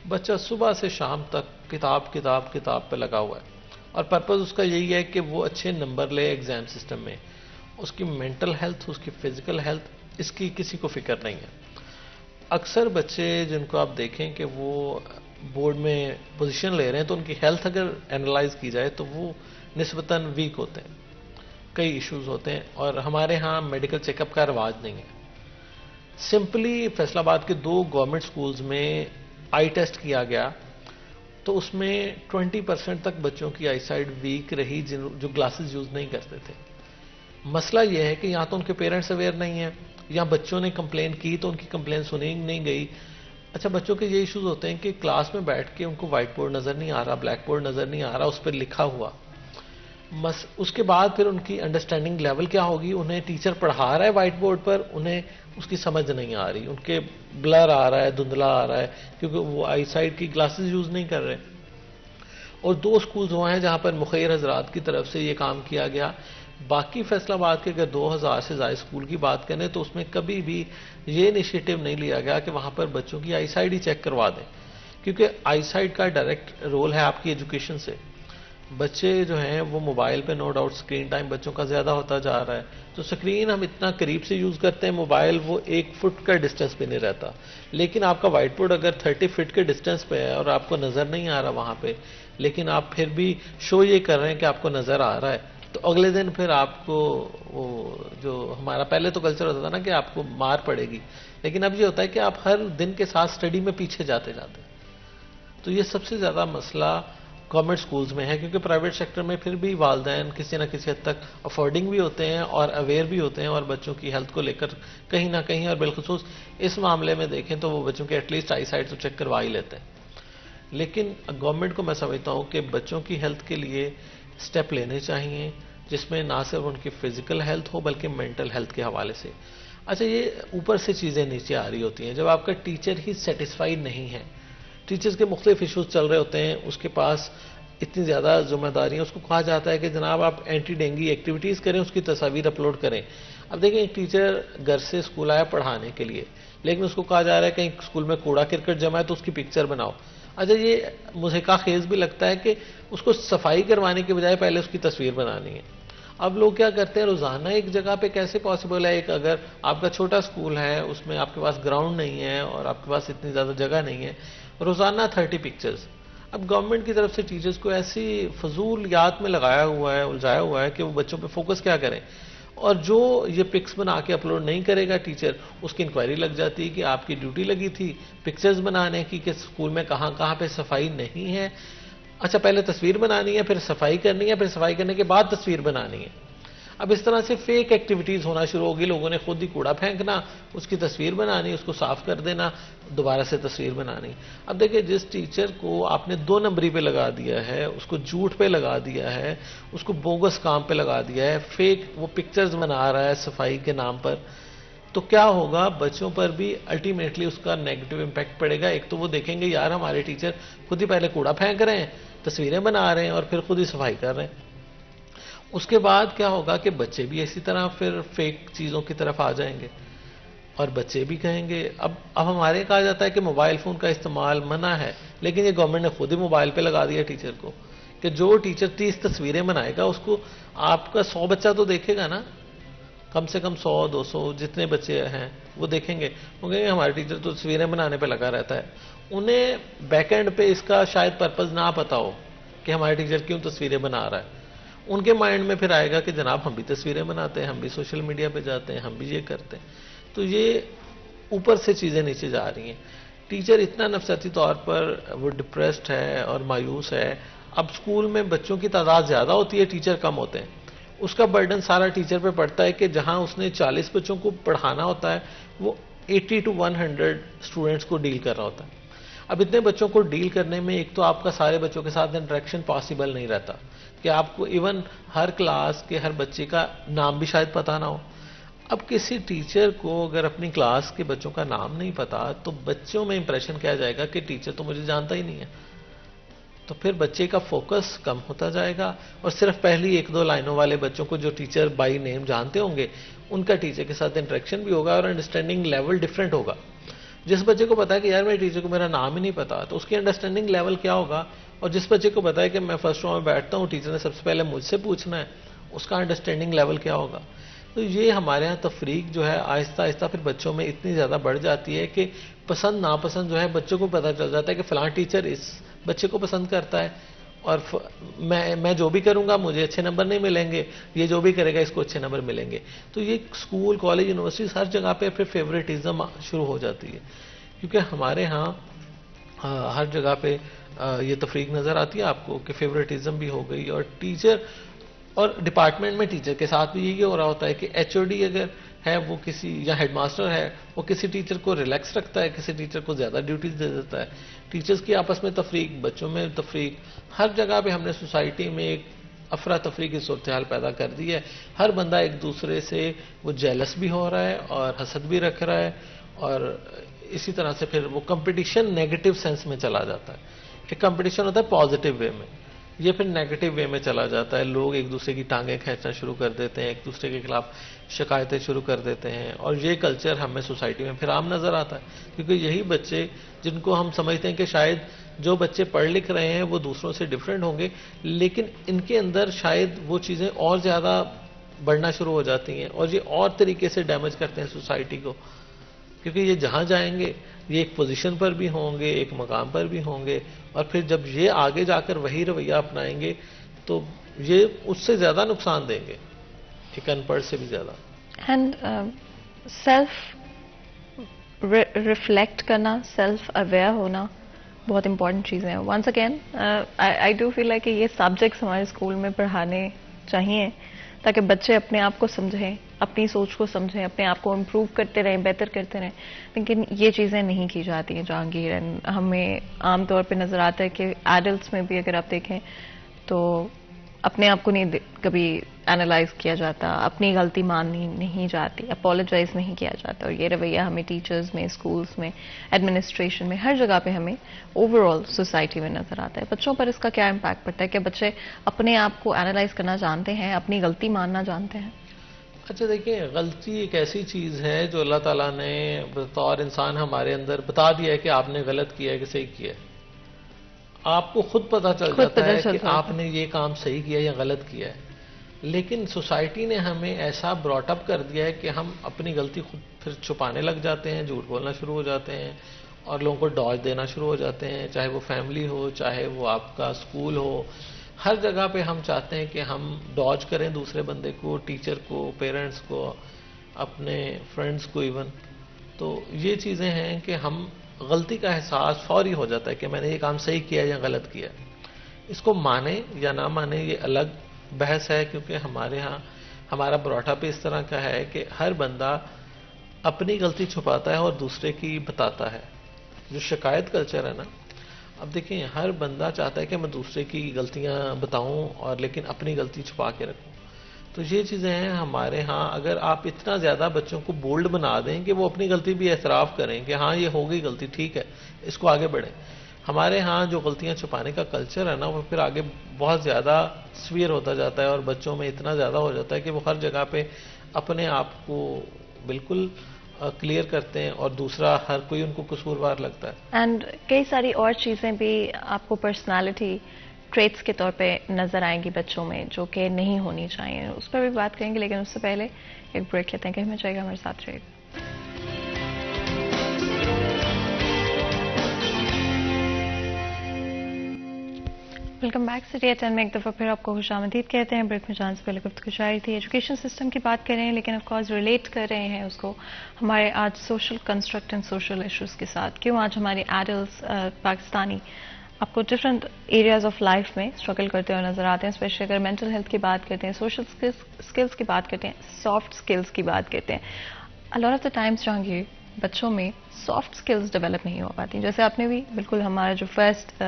بچہ صبح سے شام تک کتاب کتاب کتاب پہ لگا ہوا ہے، اور پرپز اس کا یہی ہے کہ وہ اچھے نمبر لے ایگزام سسٹم میں۔ اس کی مینٹل ہیلتھ، اس کی فزیکل ہیلتھ، اس کی کسی کو فکر نہیں ہے۔ اکثر بچے جن کو آپ دیکھیں کہ وہ بورڈ میں پوزیشن لے رہے ہیں تو ان کی ہیلتھ اگر اینالائز کی جائے تو وہ نسبتاً ویک ہوتے ہیں، کئی ایشوز ہوتے ہیں، اور ہمارے ہاں میڈیکل چیک اپ کا رواج نہیں ہے۔ سمپلی فیصل آباد کے 2 گورنمنٹ سکولز میں آئی ٹیسٹ کیا گیا تو اس میں 20% تک بچوں کی آئی سائٹ ویک رہی جو گلاسز یوز نہیں کرتے تھے۔ مسئلہ یہ ہے کہ یہاں تو ان کے پیرنٹس اویئر نہیں ہیں، یا بچوں نے کمپلین کی تو ان کی کمپلین سنی نہیں گئی۔ اچھا بچوں کے یہ ایشوز ہوتے ہیں کہ کلاس میں بیٹھ کے ان کو وائٹ بورڈ نظر نہیں آ رہا، بلیک بورڈ نظر نہیں آ رہا، اس پہ لکھا ہوا، اس کے بعد پھر ان کی انڈرسٹینڈنگ لیول کیا ہوگی؟ انہیں ٹیچر پڑھا رہا ہے وائٹ بورڈ پر، انہیں اس کی سمجھ نہیں آ رہی، ان کے بلر آ رہا ہے، دھندلا آ رہا ہے، کیونکہ وہ آئی سائٹ کی گلاسز یوز نہیں کر رہے۔ اور 2 سکولز وہ ہیں جہاں پر مخیر حضرات کی طرف سے یہ کام کیا گیا باقی فیصل آباد کے اگر 2000 سے زائد اسکول کی بات کریں تو اس میں کبھی بھی یہ انیشیٹو نہیں لیا گیا کہ وہاں پر بچوں کی آئی سائٹ ہی چیک کروا دیں، کیونکہ آئی سائٹ کا ڈائریکٹ رول ہے آپ کی ایجوکیشن سے. بچے جو ہیں وہ موبائل پہ نو ڈاؤٹ اسکرین ٹائم بچوں کا زیادہ ہوتا جا رہا ہے، تو اسکرین ہم اتنا قریب سے یوز کرتے ہیں، موبائل وہ 1 فٹ کا ڈسٹینس پہ نہیں رہتا، لیکن آپ کا وائٹ بورڈ اگر 30 فٹ کے ڈسٹینس پہ ہے اور آپ کو نظر نہیں آ رہا وہاں پہ، لیکن آپ پھر بھی شو یہ کر رہے ہیں کہ آپ کو نظر آ رہا ہے، تو اگلے دن پھر آپ کو وہ جو ہمارا پہلے تو کلچر ہوتا تھا نا کہ آپ کو مار پڑے گی، لیکن اب یہ ہوتا ہے کہ آپ ہر دن کے ساتھ اسٹڈی میں پیچھے جاتے جاتے ہیں. تو یہ سب سے زیادہ مسئلہ گورنمنٹ سکولز میں ہے، کیونکہ پرائیویٹ سیکٹر میں پھر بھی والدین کسی نہ کسی حد تک افورڈنگ بھی ہوتے ہیں اور اویئر بھی ہوتے ہیں، اور بچوں کی ہیلتھ کو لے کر کہیں نہ کہیں، اور بالخصوص اس معاملے میں دیکھیں تو وہ بچوں کے ایٹ لیسٹ آئی سائٹ تو چیک کروا ہی لیتے ہیں. لیکن گورنمنٹ کو میں سمجھتا ہوں کہ بچوں کی ہیلتھ کے لیے سٹیپ لینے چاہیے، جس میں نہ صرف ان کی فزیکل ہیلتھ ہو بلکہ مینٹل ہیلتھ کے حوالے سے. اچھا، یہ اوپر سے چیزیں نیچے آ رہی ہوتی ہیں. جب آپ کا ٹیچر ہی سیٹسفائی نہیں ہے، ٹیچرز کے مختلف ایشوز چل رہے ہوتے ہیں، اس کے پاس اتنی زیادہ ذمہ داریاں، اس کو کہا جاتا ہے کہ جناب آپ اینٹی ڈینگی ایکٹیویٹیز کریں، اس کی تصاویر اپلوڈ کریں. اب دیکھیں ایک ٹیچر گھر سے اسکول آیا پڑھانے کے لیے، لیکن اس کو کہا جا رہا ہے کہیں اسکول میں کوڑا کرکٹ جمع ہے تو اس کی پکچر بناؤ. اچھا، یہ مضحکہ خیز بھی لگتا ہے کہ اس کو صفائی کروانے کے بجائے پہلے اس کی تصویر بنانی ہے. اب لوگ کیا کرتے ہیں، روزانہ ایک جگہ پہ کیسے پاسبل ہے، ایک اگر آپ کا چھوٹا اسکول ہے اس میں آپ کے پاس گراؤنڈ نہیں ہے اور آپ کے پاس اتنی زیادہ جگہ نہیں ہے، روزانہ 30 پکچرز. اب گورنمنٹ کی طرف سے ٹیچرز کو ایسی فضولیات میں لگایا ہوا ہے، الجھایا ہوا ہے کہ وہ بچوں پہ فوکس کیا کریں، اور جو یہ پکس بنا کے اپلوڈ نہیں کرے گا ٹیچر، اس کی انکوائری لگ جاتی ہے کہ آپ کی ڈیوٹی لگی تھی پکچرز بنانے کی کہ اسکول میں کہاں کہاں پہ صفائی نہیں ہے. اچھا، پہلے تصویر بنانی ہے، پھر صفائی کرنی ہے، پھر صفائی کرنے کے بعد تصویر بنانی ہے. اب اس طرح سے فیک ایکٹیویٹیز ہونا شروع ہوگی، لوگوں نے خود ہی کوڑا پھینکنا، اس کی تصویر بنانی، اس کو صاف کر دینا، دوبارہ سے تصویر بنانی. اب دیکھیں جس ٹیچر کو آپ نے 2 نمبری پہ لگا دیا ہے، اس کو جھوٹ پہ لگا دیا ہے، اس کو بوگس کام پہ لگا دیا ہے، فیک وہ پکچرز بنا رہا ہے صفائی کے نام پر، تو کیا ہوگا، بچوں پر بھی الٹیمیٹلی اس کا نیگیٹو امپیکٹ پڑے گا. ایک تو وہ دیکھیں گے یار ہمارے ٹیچر خود ہی پہلے کوڑا پھینک رہے ہیں، تصویریں بنا رہے ہیں اور پھر خود ہی صفائی کر رہے ہیں. اس کے بعد کیا ہوگا کہ بچے بھی اسی طرح پھر فیک چیزوں کی طرف آ جائیں گے، اور بچے بھی کہیں گے. اب ہمارے کہا جاتا ہے کہ موبائل فون کا استعمال منع ہے، لیکن یہ گورنمنٹ نے خود ہی موبائل پہ لگا دیا ٹیچر کو کہ جو ٹیچر 30 تصویریں بنائے گا اس کو آپ کا 100 بچہ تو دیکھے گا نا، کم سے کم 100-200 جتنے بچے ہیں وہ دیکھیں گے، وہ کہیں گے ہمارے ٹیچر تو تصویریں بنانے پہ لگا رہتا ہے. انہیں بیک اینڈ پہ اس کا شاید پرپز نہ پتا ہو کہ ہمارے ٹیچر کیوں تصویریں بنا رہا ہے. ان کے مائنڈ میں پھر آئے گا کہ جناب ہم بھی تصویریں بناتے ہیں، ہم بھی سوشل میڈیا پہ جاتے ہیں، ہم بھی یہ کرتے ہیں. تو یہ اوپر سے چیزیں نیچے جا رہی ہیں. ٹیچر اتنا نفسیاتی طور پر وہ ڈپریسڈ ہے اور مایوس ہے. اب اسکول میں بچوں کی تعداد زیادہ ہوتی ہے، ٹیچر کم ہوتے ہیں، اس کا برڈن سارا ٹیچر پہ پڑتا ہے کہ جہاں اس نے 40 بچوں کو پڑھانا ہوتا ہے وہ 80 to 100 اسٹوڈنٹس کو ڈیل کر رہا ہوتا ہے. اب اتنے بچوں کو ڈیل کرنے میں ایک تو آپ کا سارے بچوں کے ساتھ انٹریکشن پاسبل نہیں رہتا کہ آپ کو ایون ہر کلاس کے ہر بچے کا نام بھی شاید پتا نہ ہو. اب کسی ٹیچر کو اگر اپنی کلاس کے بچوں کا نام نہیں پتا تو بچوں میں امپریشن کیا جائے گا کہ ٹیچر تو مجھے جانتا ہی نہیں ہے. تو پھر بچے کا فوکس کم ہوتا جائے گا، اور صرف پہلی 1-2 لائنوں والے بچوں کو جو ٹیچر بائی نیم جانتے ہوں گے ان کا ٹیچر کے ساتھ انٹریکشن بھی ہوگا اور انڈرسٹینڈنگ لیول ڈفرینٹ ہوگا. جس بچے کو پتا ہے کہ یار میرے ٹیچر کو میرا نام ہی نہیں پتا تو اس کی انڈرسٹینڈنگ لیول کیا ہوگا، اور جس بچے کو پتا ہے کہ میں فرسٹ رو میں بیٹھتا ہوں ٹیچر نے سب سے پہلے مجھ سے پوچھنا ہے، اس کا انڈرسٹینڈنگ لیول کیا ہوگا. تو یہ ہمارے ہاں تفریق جو ہے آہستہ آہستہ پھر بچوں میں اتنی زیادہ بڑھ جاتی ہے کہ پسند ناپسند جو ہے بچوں کو پتہ چل جاتا ہے کہ فلاں ٹیچر اس بچے کو پسند کرتا ہے، اور میں جو بھی کروں گا مجھے اچھے نمبر نہیں ملیں گے، یہ جو بھی کرے گا اس کو اچھے نمبر ملیں گے. تو یہ اسکول کالج یونیورسٹیز ہر جگہ پہ پھر فیوریٹزم شروع ہو جاتی ہے، کیونکہ ہمارے ہاں ہر جگہ پہ یہ تفریق نظر آتی ہے آپ کو کہ فیوریٹزم بھی ہو گئی. اور ٹیچر اور ڈپارٹمنٹ میں ٹیچر کے ساتھ بھی یہی ہو رہا ہوتا ہے کہ ایچ او ڈی اگر ہے وہ کسی یا ہیڈ ماسٹر ہے وہ کسی ٹیچر کو ریلیکس رکھتا ہے، کسی ٹیچر کو زیادہ ڈیوٹیز دے دیتا ہے. ٹیچرز کی آپس میں تفریق، بچوں میں تفریق، ہر جگہ پہ ہم نے سوسائٹی میں ایک افراتفری کی صورتحال پیدا کر دی ہے. ہر بندہ ایک دوسرے سے وہ جیلس بھی ہو رہا ہے اور حسد بھی رکھ رہا ہے، اور اسی طرح سے پھر وہ کمپٹیشن نیگیٹو سینس میں چلا جاتا ہے. ایک کمپٹیشن ہوتا ہے پازیٹیو وے میں یہ پھر نیگیٹو وے میں چلا جاتا ہے. لوگ ایک دوسرے کی ٹانگیں کھینچنا شروع کر دیتے ہیں, ایک دوسرے کے خلاف شکایتیں شروع کر دیتے ہیں, اور یہ کلچر ہمیں سوسائٹی میں پھر عام نظر آتا ہے. کیونکہ یہی بچے جن کو ہم سمجھتے ہیں کہ شاید جو بچے پڑھ لکھ رہے ہیں وہ دوسروں سے ڈفرینٹ ہوں گے, لیکن ان کے اندر شاید وہ چیزیں اور زیادہ بڑھنا شروع ہو جاتی ہیں, اور یہ اور طریقے سے ڈیمیج کرتے ہیں سوسائٹی کو. کیونکہ یہ جہاں جائیں گے یہ ایک پوزیشن پر بھی ہوں گے, ایک مقام پر بھی ہوں گے, اور پھر جب یہ آگے جا کر وہی رویہ اپنائیں گے تو یہ اس سے زیادہ نقصان دیں گے, ایک ان پڑھ سے بھی زیادہ. اینڈ سیلف ریفلیکٹ کرنا, سیلف اویئر ہونا بہت امپورٹنٹ چیزیں ہیں. Once again I do feel like کہ یہ سبجیکٹس ہمارے اسکول میں پڑھانے چاہیے تاکہ بچے اپنے آپ کو سمجھیں, اپنی سوچ کو سمجھیں, اپنے آپ کو امپروو کرتے رہیں, بہتر کرتے رہیں. لیکن یہ چیزیں نہیں کی جاتی ہیں جہانگیر. ہمیں عام طور پہ نظر آتا ہے کہ ایڈلٹس میں بھی اگر آپ دیکھیں تو اپنے آپ کو نہیں کبھی اینالائز کیا جاتا, اپنی غلطی مانی نہیں جاتی, اپولوجائز نہیں کیا جاتا. اور یہ رویہ ہمیں ٹیچرز میں, اسکولز میں, ایڈمنسٹریشن میں, ہر جگہ پہ ہمیں اوور آل سوسائٹی میں نظر آتا ہے. بچوں پر اس کا کیا امپیکٹ پڑتا ہے کہ بچے اپنے آپ کو اینالائز کرنا جانتے ہیں, اپنی غلطی ماننا جانتے ہیں؟ اچھا دیکھیں, غلطی ایک ایسی چیز ہے جو اللہ تعالیٰ نے بطور انسان ہمارے اندر بتا دیا ہے کہ آپ نے غلط کیا ہے کہ صحیح کیا ہے. آپ کو خود پتہ چل جاتا ہے کہ آپ نے یہ کام صحیح کیا یا غلط کیا ہے. لیکن سوسائٹی نے ہمیں ایسا براٹ اپ کر دیا ہے کہ ہم اپنی غلطی خود پھر چھپانے لگ جاتے ہیں, جھوٹ بولنا شروع ہو جاتے ہیں, اور لوگوں کو ڈاج دینا شروع ہو جاتے ہیں, چاہے وہ فیملی ہو, چاہے وہ آپ کا اسکول ہو. ہر جگہ پہ ہم چاہتے ہیں کہ ہم ڈاج کریں دوسرے بندے کو, ٹیچر کو, پیرنٹس کو, اپنے فرینڈس کو ایون. تو یہ چیزیں ہیں کہ ہم غلطی کا احساس فوری ہو جاتا ہے کہ میں نے یہ کام صحیح کیا یا غلط کیا. اس کو مانے یا نہ مانے یہ الگ بحث ہے, کیونکہ ہمارے ہاں ہمارا براٹھا پہ اس طرح کا ہے کہ ہر بندہ اپنی غلطی چھپاتا ہے اور دوسرے کی بتاتا ہے. جو شکایت کلچر ہے نا, اب دیکھیں ہر بندہ چاہتا ہے کہ میں دوسرے کی غلطیاں بتاؤں اور لیکن اپنی غلطی چھپا کے رکھوں. تو یہ چیزیں ہیں ہمارے ہاں. اگر آپ اتنا زیادہ بچوں کو بولڈ بنا دیں کہ وہ اپنی غلطی بھی اعتراف کریں کہ ہاں یہ ہو گئی غلطی, ٹھیک ہے, اس کو آگے بڑھیں. ہمارے ہاں جو غلطیاں چھپانے کا کلچر ہے نا وہ پھر آگے بہت زیادہ سویر ہوتا جاتا ہے, اور بچوں میں اتنا زیادہ ہو جاتا ہے کہ وہ ہر جگہ پہ اپنے آپ کو بالکل کلیئر کرتے ہیں, اور دوسرا ہر کوئی ان کو قصوروار لگتا ہے. اینڈ کئی ساری اور چیزیں بھی آپ کو پرسنالٹی ٹریٹس کے طور پہ نظر آئیں گی بچوں میں جو کہ نہیں ہونی چاہیے. اس پر بھی بات کریں گے, لیکن اس سے پہلے ایک بریک لیتے ہیں. کہیں میں چاہے گا ہمارے ساتھ رہے گا. Welcome back. سٹی ایٹ 10 میں ایک دفعہ پھر آپ کو خوش آمدید کہتے ہیں. بریک میں جان سے پہلے گفتگو جاری تھی, ایجوکیشن سسٹم کی بات کر رہے ہیں, لیکن آف کورس ریلیٹ کر رہے ہیں اس کو ہمارے آج social construct and social issues کے ساتھ. کیوں آج ہمارے ایڈلٹس پاکستانی آپ کو ڈفرینٹ ایریاز آف لائف میں اسٹرگل کرتے ہوئے نظر آتے ہیں, اسپیشلی اگر مینٹل ہیلتھ کی بات کرتے ہیں, سوشل اسکلس کی بات کرتے ہیں, سافٹ اسکلس کی بات کرتے ہیں. A lot of the times Jahangir بچوں میں سافٹ اسکلس ڈیولپ نہیں ہو پاتی. جیسے آپ نے بھی بالکل ہمارا جو فرسٹ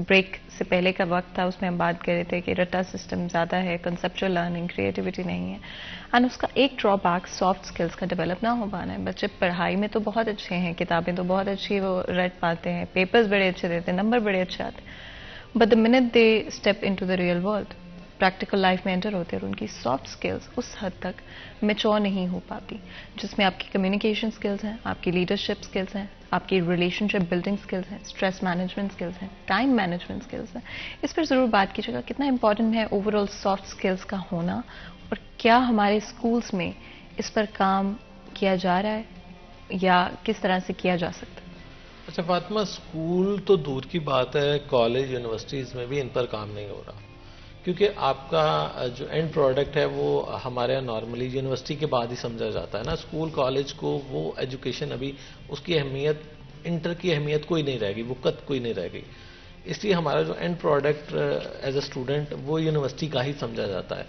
بریک سے پہلے کا وقت تھا اس میں ہم بات کر رہے تھے کہ رٹا سسٹم زیادہ ہے, کنسیپچل لرننگ, کریٹیوٹی نہیں ہے. اینڈ اس کا ایک ڈرا بیک سافٹ اسکلس کا ڈیولپ نہ ہو پانا ہے. بچے پڑھائی میں تو بہت اچھے ہیں, کتابیں تو بہت اچھی وہ رٹ پاتے ہیں, پیپرز بڑے اچھے دیتے ہیں, نمبر بڑے اچھے آتے ہیں, but the moment they step into the real world, practical life میں انٹر ہوتے ہیں, اور ان کی سافٹ اسکلس اس حد تک میچور نہیں ہو پاتی جس میں آپ کی کمیونیکیشن اسکلس ہیں, آپ کی لیڈرشپ اسکلس ہیں, آپ کی ریلیشن شپ بلڈنگ اسکلس ہیں, اسٹریس مینجمنٹ اسکلس ہیں, ٹائم مینجمنٹ اسکلس ہیں. اس پر ضرور بات کیجیے گا کتنا امپورٹنٹ ہے اوور آل سافٹ اسکلس کا ہونا, اور کیا ہمارے اسکولس میں اس پر کام کیا جا رہا ہے یا کس طرح سے کیا جا سکتا ہے؟ اچھا فاطمہ, اسکول تو دور کی بات ہے, کالج یونیورسٹیز میں بھی ان پر کام نہیں ہو رہا, کیونکہ آپ کا جو اینڈ پروڈکٹ ہے وہ ہمارے یہاں نارملی یونیورسٹی کے بعد ہی سمجھا جاتا ہے نا. اسکول کالج کو وہ ایجوکیشن ابھی اس کی اہمیت, انٹر کی اہمیت کوئی نہیں رہ گئی, وقت کوئی نہیں رہ گئی. اس لیے ہمارا جو and product as a student وہ یونیورسٹی کا ہی سمجھا جاتا ہے.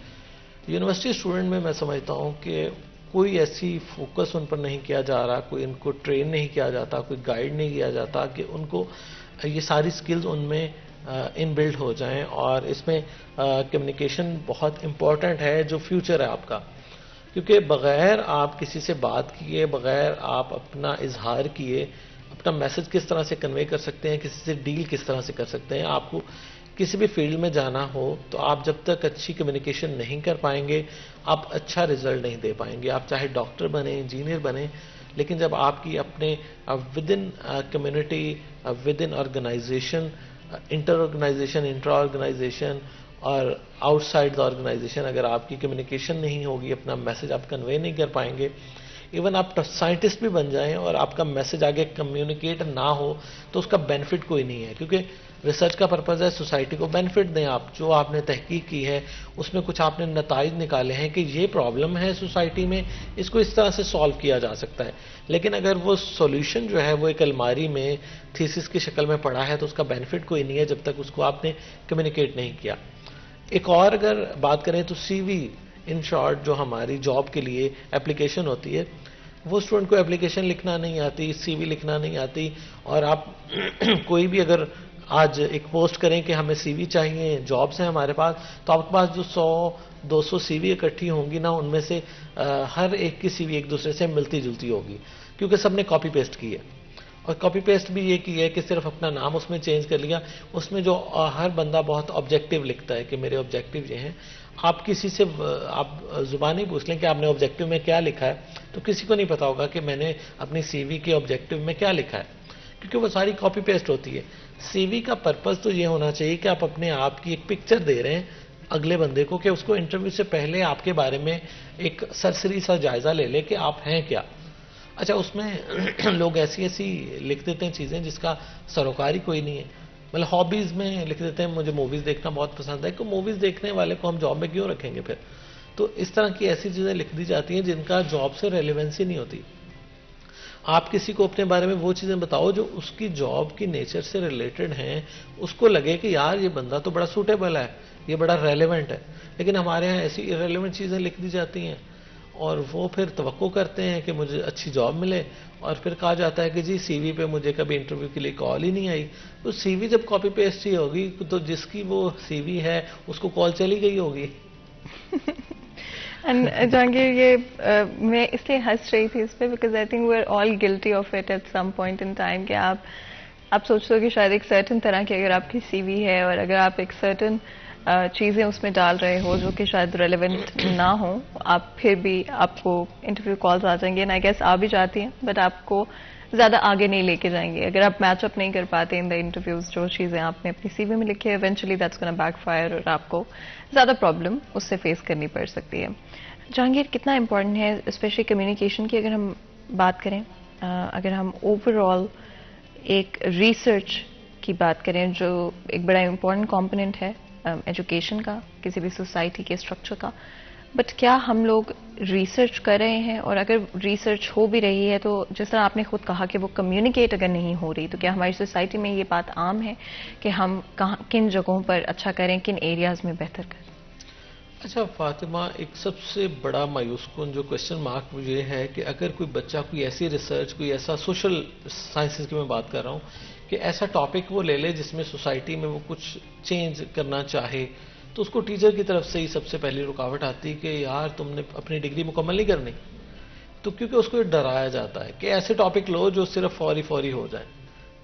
یونیورسٹی اسٹوڈنٹ میں سمجھتا ہوں کہ کوئی ایسی فوکس ان پر نہیں کیا جا رہا, کوئی ان کو ٹرین نہیں کیا جاتا, کوئی گائیڈ نہیں کیا جاتا کہ ان کو یہ ساری سکلز ان میں ان بلڈ ہو جائیں. اور اس میں کمیونیکیشن بہت امپورٹنٹ ہے جو فیوچر ہے آپ کا, کیونکہ بغیر آپ کسی سے بات کیے, بغیر آپ اپنا اظہار کیے, اپنا میسج کس طرح سے کنوے کر سکتے ہیں, کسی سے ڈیل کس طرح سے کر سکتے ہیں, آپ کو کسی بھی فیلڈ میں جانا ہو تو آپ جب تک اچھی کمیونیکیشن نہیں کر پائیں گے آپ اچھا رزلٹ نہیں دے پائیں گے. آپ چاہے ڈاکٹر بنیں, انجینئر بنیں, لیکن جب آپ کی اپنے within community, within organization, inter organization, intra organization اور آؤٹ سائڈ آرگنائزیشن, اگر آپ کی کمیونیکیشن نہیں ہوگی, اپنا میسج آپ کنوے نہیں کر پائیں گے, ایون آپ سائنٹسٹ بھی بن جائیں اور آپ کا میسج آگے کمیونیکیٹ نہ ہو تو اس کا بینیفٹ کوئی نہیں ہے. کیونکہ ریسرچ کا پرپز ہے سوسائٹی کو بینیفٹ دیں. آپ جو آپ نے تحقیق کی ہے اس میں کچھ آپ نے نتائج نکالے ہیں کہ یہ پرابلم ہے سوسائٹی میں, اس کو اس طرح سے سالو کیا جا سکتا ہے. لیکن اگر وہ سولوشن جو ہے وہ ایک الماری میں تھیسس کی شکل میں پڑا ہے تو اس کا بینیفٹ کوئی نہیں ہے جب تک اس کو آپ نے کمیونیکیٹ نہیں کیا. ایک اور اگر بات کریں تو سی وی, ان شارٹ جو ہماری جاب کے لیے اپلیکیشن ہوتی ہے, وہ اسٹوڈنٹ کو اپلیکیشن لکھنا نہیں آتی, سی وی لکھنا نہیں آتی, اور آپ کوئی بھی اگر آج ایک پوسٹ کریں کہ ہمیں سی وی چاہیے, جابس ہیں ہمارے پاس, تو آپ کے پاس جو 100-200 سی وی اکٹھی ہوں گی نا, ان میں سے ہر ایک کی سی وی ایک دوسرے سے ملتی جلتی ہوگی, کیونکہ سب نے کاپی پیسٹ کی ہے. اور کاپی پیسٹ بھی یہ کی ہے کہ صرف اپنا نام اس میں چینج کر لیا. اس میں جو ہر بندہ بہت آبجیکٹیو لکھتا ہے کہ میرے آبجیکٹیو یہ ہیں. آپ کسی سے آپ زبانی پوچھ لیں کہ آپ نے آبجیکٹیو میں کیا لکھا ہے, تو کسی کو نہیں پتا ہوگا کہ میں نے اپنی سی وی کے آبجیکٹیو میں کیا لکھا ہے, کیونکہ وہ ساری کاپی پیسٹ ہوتی ہے. سی وی کا پرپز تو یہ ہونا چاہیے کہ آپ اپنے آپ کی ایک پکچر دے رہے ہیں اگلے بندے کو, کہ اس کو انٹرویو سے پہلے آپ کے بارے میں ایک سرسری سا جائزہ لے لے کہ آپ ہیں کیا. اچھا, اس میں لوگ ایسی لکھ دیتے ہیں چیزیں جس کا سروکار ہی کوئی نہیں ہے. مطلب ہابیز میں لکھ دیتے ہیں مجھے موویز دیکھنا بہت پسند ہے, کہ موویز دیکھنے والے کو ہم جاب میں کیوں رکھیں گے پھر. تو اس طرح کی ایسی چیزیں لکھ دی جاتی ہیں جن کا جاب سے ریلیونسی نہیں ہوتی. آپ کسی کو اپنے بارے میں وہ چیزیں بتاؤ جو اس کی جاب کی نیچر سے ریلیٹڈ ہیں, اس کو لگے کہ یار یہ بندہ تو بڑا سوٹیبل ہے, یہ بڑا ریلیونٹ ہے. لیکن ہمارے ہاں ایسی ریلیونٹ چیزیں لکھ دی جاتی ہیں اور وہ پھر توقع کرتے ہیں کہ مجھے اچھی جاب ملے, اور پھر کہا جاتا ہے کہ جی سی وی پہ مجھے کبھی انٹرویو کے لیے کال ہی نہیں آئی. تو سی وی جب کاپی پیسٹ ہی ہوگی تو جس کی وہ سی وی ہے اس کو کال چلی گئی ہوگی. جہانگیر, یہ میں اس لیے ہنس رہی تھی اس پہ because I think we are all guilty of it at some point in time, کہ آپ سوچتے ہو کہ شاید ایک سرٹن طرح کی اگر آپ کی سی وی ہے اور اگر آپ ایک سرٹن چیزیں اس میں ڈال رہے ہو جو کہ شاید ریلیونٹ نہ ہوں, آپ پھر بھی آپ کو انٹرویو کالز آ جائیں گے, اینڈ آئی گیس آ بھی جاتی ہیں, بٹ آپ کو زیادہ آگے نہیں لے کے جائیں گے اگر آپ میچ اپ نہیں کر پاتے ان دا انٹرویوز. جو چیزیں آپ نے اپنی سی وی میں لکھی ہے eventually that's gonna back fire, اور آپ کو زیادہ پرابلم اس سے فیس کرنی پڑ سکتی ہے. جہانگیر, کتنا امپورٹنٹ ہے اسپیشلی کمیونیکیشن کی اگر ہم بات کریں, اگر ہم اوور آل ایک ریسرچ کی بات کریں جو ایک بڑا امپورٹنٹ کمپوننٹ ہے ایجوکیشن کا, کسی بھی سوسائٹی کے اسٹرکچر کا, بٹ کیا ہم لوگ ریسرچ کر رہے ہیں؟ اور اگر ریسرچ ہو بھی رہی ہے تو جس طرح آپ نے خود کہا کہ وہ کمیونیکیٹ اگر نہیں ہو رہی, تو کیا ہماری سوسائٹی میں یہ بات عام ہے کہ ہم کن جگہوں پر اچھا کریں, کن ایریاز میں بہتر کریں؟ اچھا فاطمہ, ایک سب سے بڑا مایوس کن جو کوشچن مارک یہ ہے کہ اگر کوئی بچہ کوئی ایسی ریسرچ, کوئی ایسا سوشل سائنسز کی میں بات کر رہا ہوں, کہ ایسا ٹاپک وہ لے لے جس میں سوسائٹی میں وہ کچھ چینج کرنا چاہے, تو اس کو ٹیچر کی طرف سے ہی سب سے پہلی رکاوٹ آتی کہ یار تم نے اپنی ڈگری مکمل نہیں کرنی. تو کیونکہ اس کو ڈرایا جاتا ہے کہ ایسے ٹاپک لو جو صرف فوری ہو جائیں,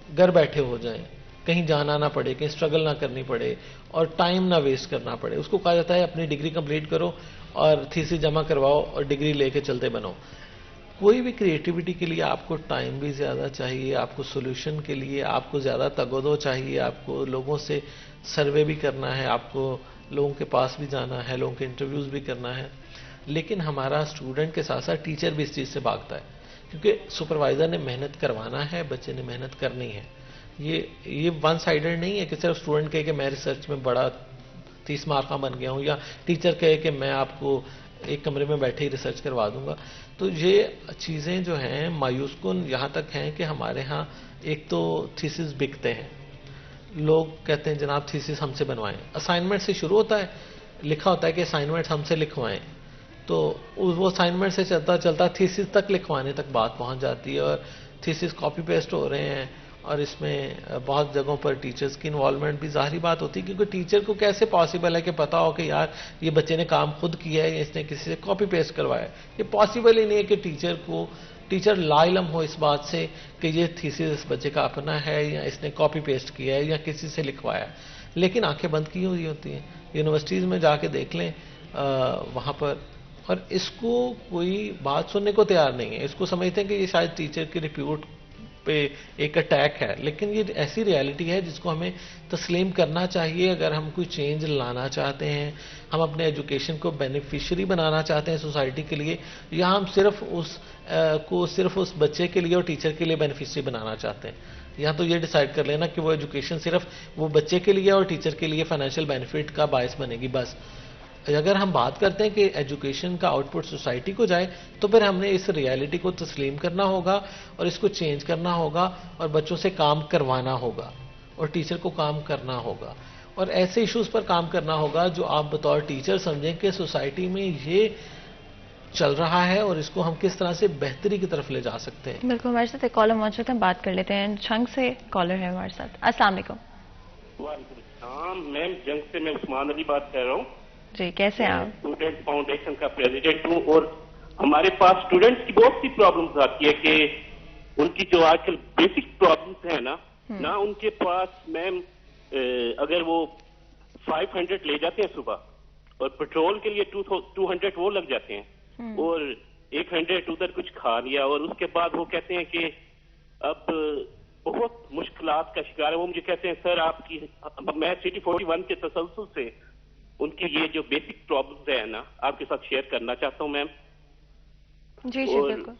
گھر بیٹھے ہو جائیں, کہیں جانا نہ پڑے, کہیں اسٹرگل نہ کرنی پڑے اور ٹائم نہ ویسٹ کرنا پڑے. اس کو کہا جاتا ہے اپنی ڈگری کمپلیٹ کرو اور تھیسی جمع کرواؤ اور ڈگری لے کے چلتے بنو. کوئی بھی کریٹیوٹی کے لیے آپ کو ٹائم بھی زیادہ چاہیے, آپ کو سولوشن کے لیے آپ کو زیادہ تگودو چاہیے, آپ کو لوگوں سے سروے بھی کرنا ہے, آپ کو لوگوں کے پاس بھی جانا ہے, لوگوں کے انٹرویوز بھی کرنا ہے. لیکن ہمارا اسٹوڈنٹ کے ساتھ ساتھ ٹیچر بھی اس چیز سے بھاگتا ہے, کیونکہ سپروائزر نے محنت کروانا ہے, بچے نے محنت کرنی ہے. یہ ون سائیڈڈ نہیں ہے کہ صرف اسٹوڈنٹ کہے کہ میں ریسرچ میں بڑا 30 مارکاں بن گیا ہوں, یا ٹیچر کہے کہ میں آپ کو ایک کمرے میں بیٹھے ہی ریسرچ کروا دوں گا. تو یہ چیزیں جو ہیں مایوس کن یہاں تک ہیں کہ ہمارے ہاں ایک تو تھیسس بکتے ہیں, لوگ کہتے ہیں جناب تھیسس ہم سے بنوائیں. اسائنمنٹ سے شروع ہوتا ہے, لکھا ہوتا ہے کہ اسائنمنٹ ہم سے لکھوائیں, تو وہ اسائنمنٹ سے چلتا چلتا تھیسس تک لکھوانے تک بات پہنچ جاتی ہے, اور تھیسس کاپی پیسٹ ہو رہے ہیں, اور اس میں بہت جگہوں پر ٹیچرز کی انوالومنٹ بھی ظاہری بات ہوتی ہے, کیونکہ ٹیچر کو کیسے پاسبل ہے کہ پتا ہو کہ یار یہ بچے نے کام خود کیا ہے یا اس نے کسی سے کاپی پیسٹ کروایا ہے. یہ پاسبل ہی نہیں ہے کہ ٹیچر لا علم ہو اس بات سے کہ یہ تھیسس اس بچے کا اپنا ہے یا اس نے کاپی پیسٹ کیا ہے یا کسی سے لکھوایا ہے. لیکن آنکھیں بند کی ہوئی ہوتی ہیں. یونیورسٹیز میں جا کے دیکھ لیں وہاں پر, اور اس کو کوئی بات سننے کو تیار نہیں ہے. اس کو سمجھتے ہیں کہ یہ شاید ٹیچر کی ریپیوٹ پہ ایک اٹیک ہے, لیکن یہ ایسی ریالٹی ہے جس کو ہمیں تسلیم کرنا چاہیے. اگر ہم کوئی چینج لانا چاہتے ہیں, ہم اپنے ایجوکیشن کو بینیفیشری بنانا چاہتے ہیں سوسائٹی کے لیے, یا ہم صرف اس بچے کے لیے اور ٹیچر کے لیے بینیفیشری بنانا چاہتے ہیں, یا تو یہ ڈیسائیڈ کر لینا کہ وہ ایجوکیشن صرف وہ بچے کے لیے اور ٹیچر کے لیے فائنینشیل بینیفٹ کا باعث بنے گی بس. اگر ہم بات کرتے ہیں کہ ایجوکیشن کا آؤٹ پٹ سوسائٹی کو جائے, تو پھر ہم نے اس ریالٹی کو تسلیم کرنا ہوگا اور اس کو چینج کرنا ہوگا, اور بچوں سے کام کروانا ہوگا, اور ٹیچر کو کام کرنا ہوگا, اور ایسے ایشوز پر کام کرنا ہوگا جو آپ بطور ٹیچر سمجھیں کہ سوسائٹی میں یہ چل رہا ہے اور اس کو ہم کس طرح سے بہتری کی طرف لے جا سکتے ہیں. بالکل, ہمارے ساتھ ایک کالر موجود ہے, بات کر لیتے ہیں. جنگ سے کالر ہے ہمارے ساتھ. السلام علیکم. وعلیکم السلام میم, جنگ سے میں عثمان علی بات کر رہا ہوں. جی, کیسے ہیں آپ؟ اسٹوڈنٹ فاؤنڈیشن کا پریزیڈنٹ ہوں, اور ہمارے پاس اسٹوڈنٹس کی بہت سی پرابلمس آتی ہے کہ ان کی جو آج کل بیسک پرابلمس ہیں نہ ان کے پاس میم اگر وہ 500 لے جاتے ہیں صبح, اور پیٹرول کے لیے 200 وہ لگ جاتے ہیں, اور 100 ادھر کچھ کھا لیا, اور اس کے بعد وہ کہتے ہیں کہ اب بہت مشکلات کا شکار ہے. وہ مجھے کہتے ہیں سر آپ کی, میں سٹی 41 کے تسلسل سے ان کی یہ جو بیسک پرابلمز ہیں نا آپ کے ساتھ شیئر کرنا چاہتا ہوں میم. جی جی بالکل.